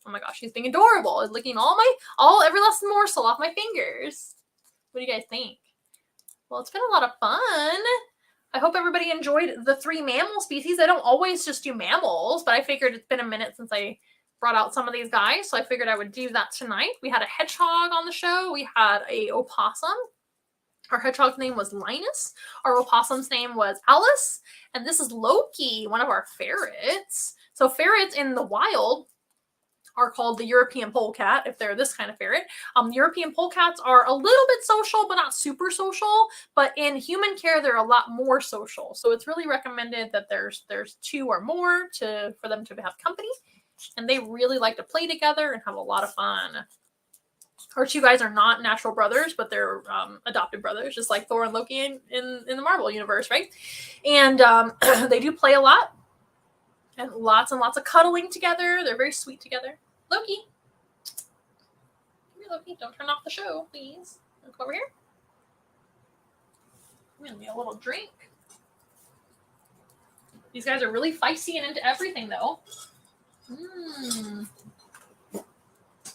Oh my gosh, he's being adorable. He's licking every last morsel off my fingers. What do you guys think? Well, it's been a lot of fun. I hope everybody enjoyed the 3 mammal species. I don't always just do mammals, but I figured it's been a minute since I brought out some of these guys, so I figured I would do that tonight. We had a hedgehog on the show. We had a opossum. Our hedgehog's name was Linus. Our opossum's name was Alice. And this is Loki, one of our ferrets. So ferrets in the wild are called the European polecat, if they're this kind of ferret. European polecats are a little bit social, but not super social. But in human care, they're a lot more social. So it's really recommended that there's 2 or more for them to have company. And they really like to play together and have a lot of fun. Our 2 guys are not natural brothers, but they're adopted brothers, just like Thor and Loki in the Marvel universe, right? And they do play a lot. And lots of cuddling together. They're very sweet together. Loki. Come here, Loki. Don't turn off the show, please. Come over here. I'm going to need a little drink. These guys are really feisty and into everything, though.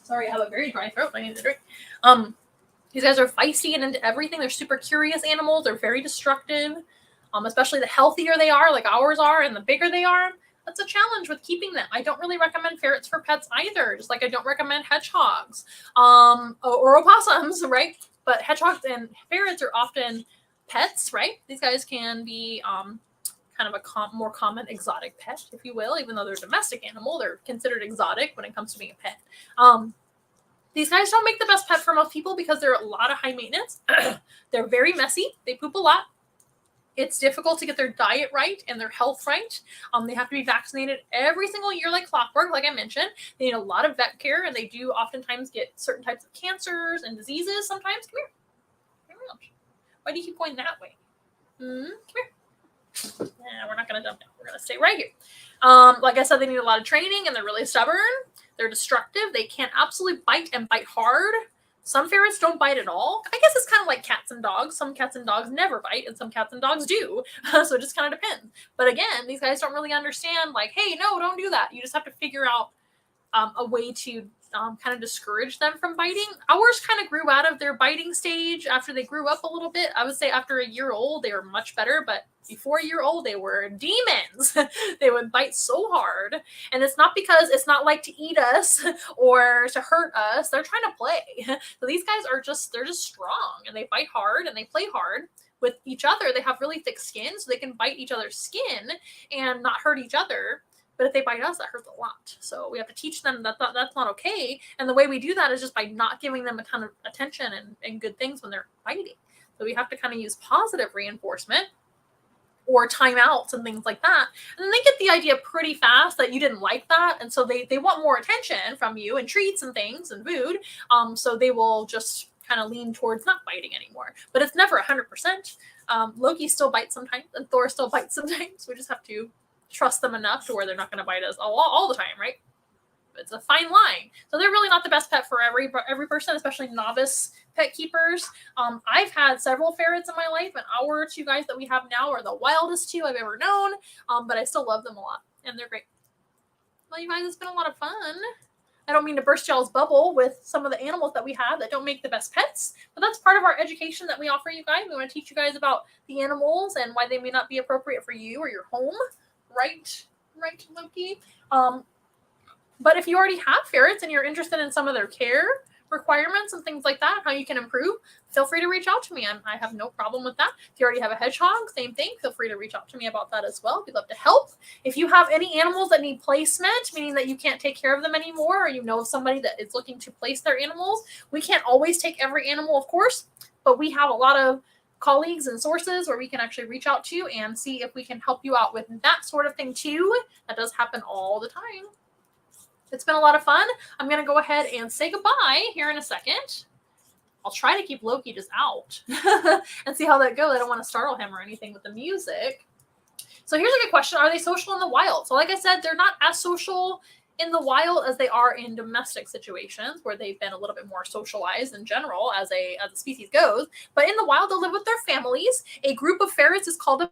Sorry, I have a very dry throat. I need to drink. These guys are feisty and into everything. They're super curious animals. They're very destructive. Especially the healthier they are, like ours are, and the bigger they are. That's a challenge with keeping them. I don't really recommend ferrets for pets either, just like I don't recommend hedgehogs or opossums, right? But hedgehogs and ferrets are often pets, right? These guys can be kind of a more common exotic pet, if you will. Even though they're a domestic animal, they're considered exotic when it comes to being a pet. These guys don't make the best pet for most people because they're a lot of high maintenance. They're very messy. They poop a lot. It's difficult to get their diet right and their health right. They have to be vaccinated every single year like clockwork, like I mentioned. They need a lot of vet care, and they do oftentimes get certain types of cancers and diseases sometimes. Come here. Why do you keep going that way? Come here. Nah, we're not going to jump down. We're going to stay right here. Like I said, they need a lot of training, and they're really stubborn. They're destructive. They can absolutely bite and bite hard. Some ferrets don't bite at all. I guess it's kind of like cats and dogs. Some cats and dogs never bite, and some cats and dogs do. So it just kind of depends. But again, these guys don't really understand, like, hey, no, don't do that. You just have to figure out a way to kind of discourage them from biting. Ours kind of grew out of their biting stage after they grew up a little bit. I would say after a year old, they were much better, but before a year old, they were demons. They would bite so hard. And it's not because it's not like to eat us or to hurt us. They're trying to play. So these guys they're just strong, and they bite hard and they play hard with each other. They have really thick skin, so they can bite each other's skin and not hurt each other. But if they bite us, that hurts a lot. So we have to teach them that that's not okay. And the way we do that is just by not giving them a ton of attention and good things when they're biting. So we have to kind of use positive reinforcement or timeouts and things like that. And then they get the idea pretty fast that you didn't like that. And so they want more attention from you and treats and things and food. So they will just kind of lean towards not biting anymore. But it's never 100%. Loki still bites sometimes and Thor still bites sometimes. We just have to trust them enough to where they're not going to bite us all the time, right? It's a fine line. So they're really not the best pet for every person, especially novice pet keepers. I've had several ferrets in my life, and our 2 guys that we have now are the wildest 2 I've ever known, but I still love them a lot, and they're great. Well, you guys, it's been a lot of fun. I don't mean to burst y'all's bubble with some of the animals that we have that don't make the best pets, but that's part of our education that we offer you guys. We want to teach you guys about the animals and why they may not be appropriate for you or your home. Right, Loki? But if you already have ferrets and you're interested in some of their care requirements and things like that, how you can improve, feel free to reach out to me. I have no problem with that. If you already have a hedgehog, same thing. Feel free to reach out to me about that as well. We'd love to help. If you have any animals that need placement, meaning that you can't take care of them anymore, or you know somebody that is looking to place their animals, we can't always take every animal, of course, but we have a lot of colleagues and sources where we can actually reach out to and see if we can help you out with that sort of thing too. That does happen all the time. It's been a lot of fun. I'm going to go ahead and say goodbye here in a second. I'll try to keep Loki just out and see how that goes. I don't want to startle him or anything with the music. So here's a good question. Are they social in the wild? So like I said, they're not as social in the wild as they are in domestic situations where they've been a little bit more socialized in general as a species goes. But in the wild, they'll live with their families. A group of ferrets is called a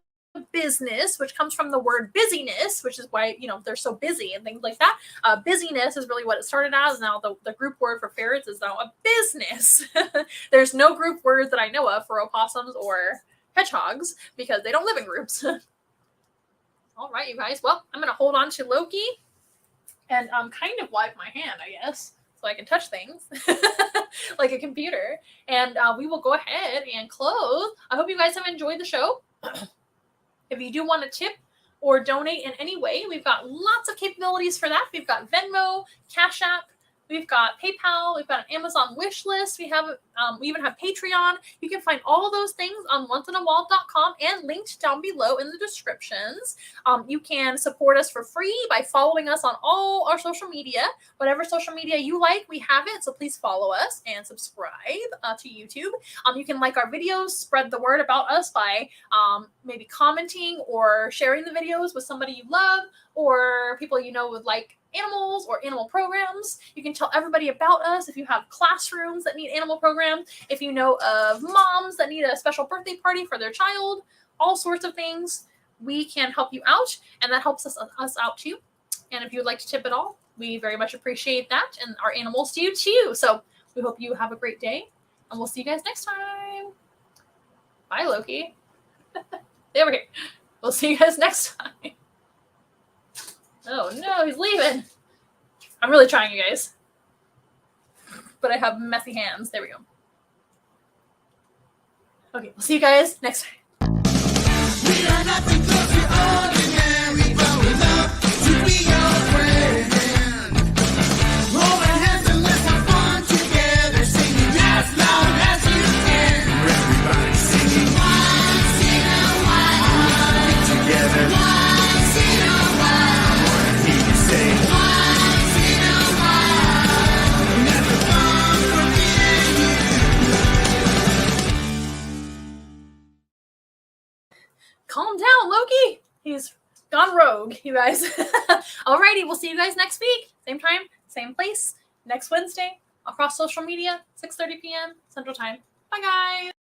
business, which comes from the word busyness, which is why, they're so busy and things like that. Busyness is really what it started as. Now the group word for ferrets is now a business. There's no group word that I know of for opossums or hedgehogs because they don't live in groups. All right, you guys. Well, I'm going to hold on to Loki and kind of wipe my hand, I guess, so I can touch things like a computer. And we will go ahead and close. I hope you guys have enjoyed the show. If you do want to tip or donate in any way, we've got lots of capabilities for that. We've got Venmo, Cash App, we've got PayPal, we've got an Amazon wish list. We even have Patreon. You can find all those things on onceinawild.com and linked down below in the descriptions. You can support us for free by following us on all our social media. Whatever social media you like, we have it. So please follow us and subscribe to YouTube. You can like our videos, spread the word about us by maybe commenting or sharing the videos with somebody you love or people you know would like animals or animal programs. You can tell everybody about us if you have classrooms that need animal programs, if you know of moms that need a special birthday party for their child, all sorts of things. We can help you out, and that helps us out too. And if you would like to tip at all, we very much appreciate that, and our animals do too. So we hope you have a great day, and we'll see you guys next time. Bye, Loki. Over here. We'll see you guys next time. Oh no, he's leaving. I'm really trying, you guys. But I have messy hands. There we go. Okay, we'll see you guys next time. We are nothing close to ordinary, but we love to be your friend. Hold our hands and let's have fun together, singing as loud as you can. Everybody singing once in a while. Together. Once in a while. I want to hear you say once in a while. Never fun for me and you. Calm down, Loki. He's gone rogue, you guys. Alrighty, we'll see you guys next week. Same time, same place, next Wednesday, across social media, 6:30 p.m. Central Time. Bye, guys.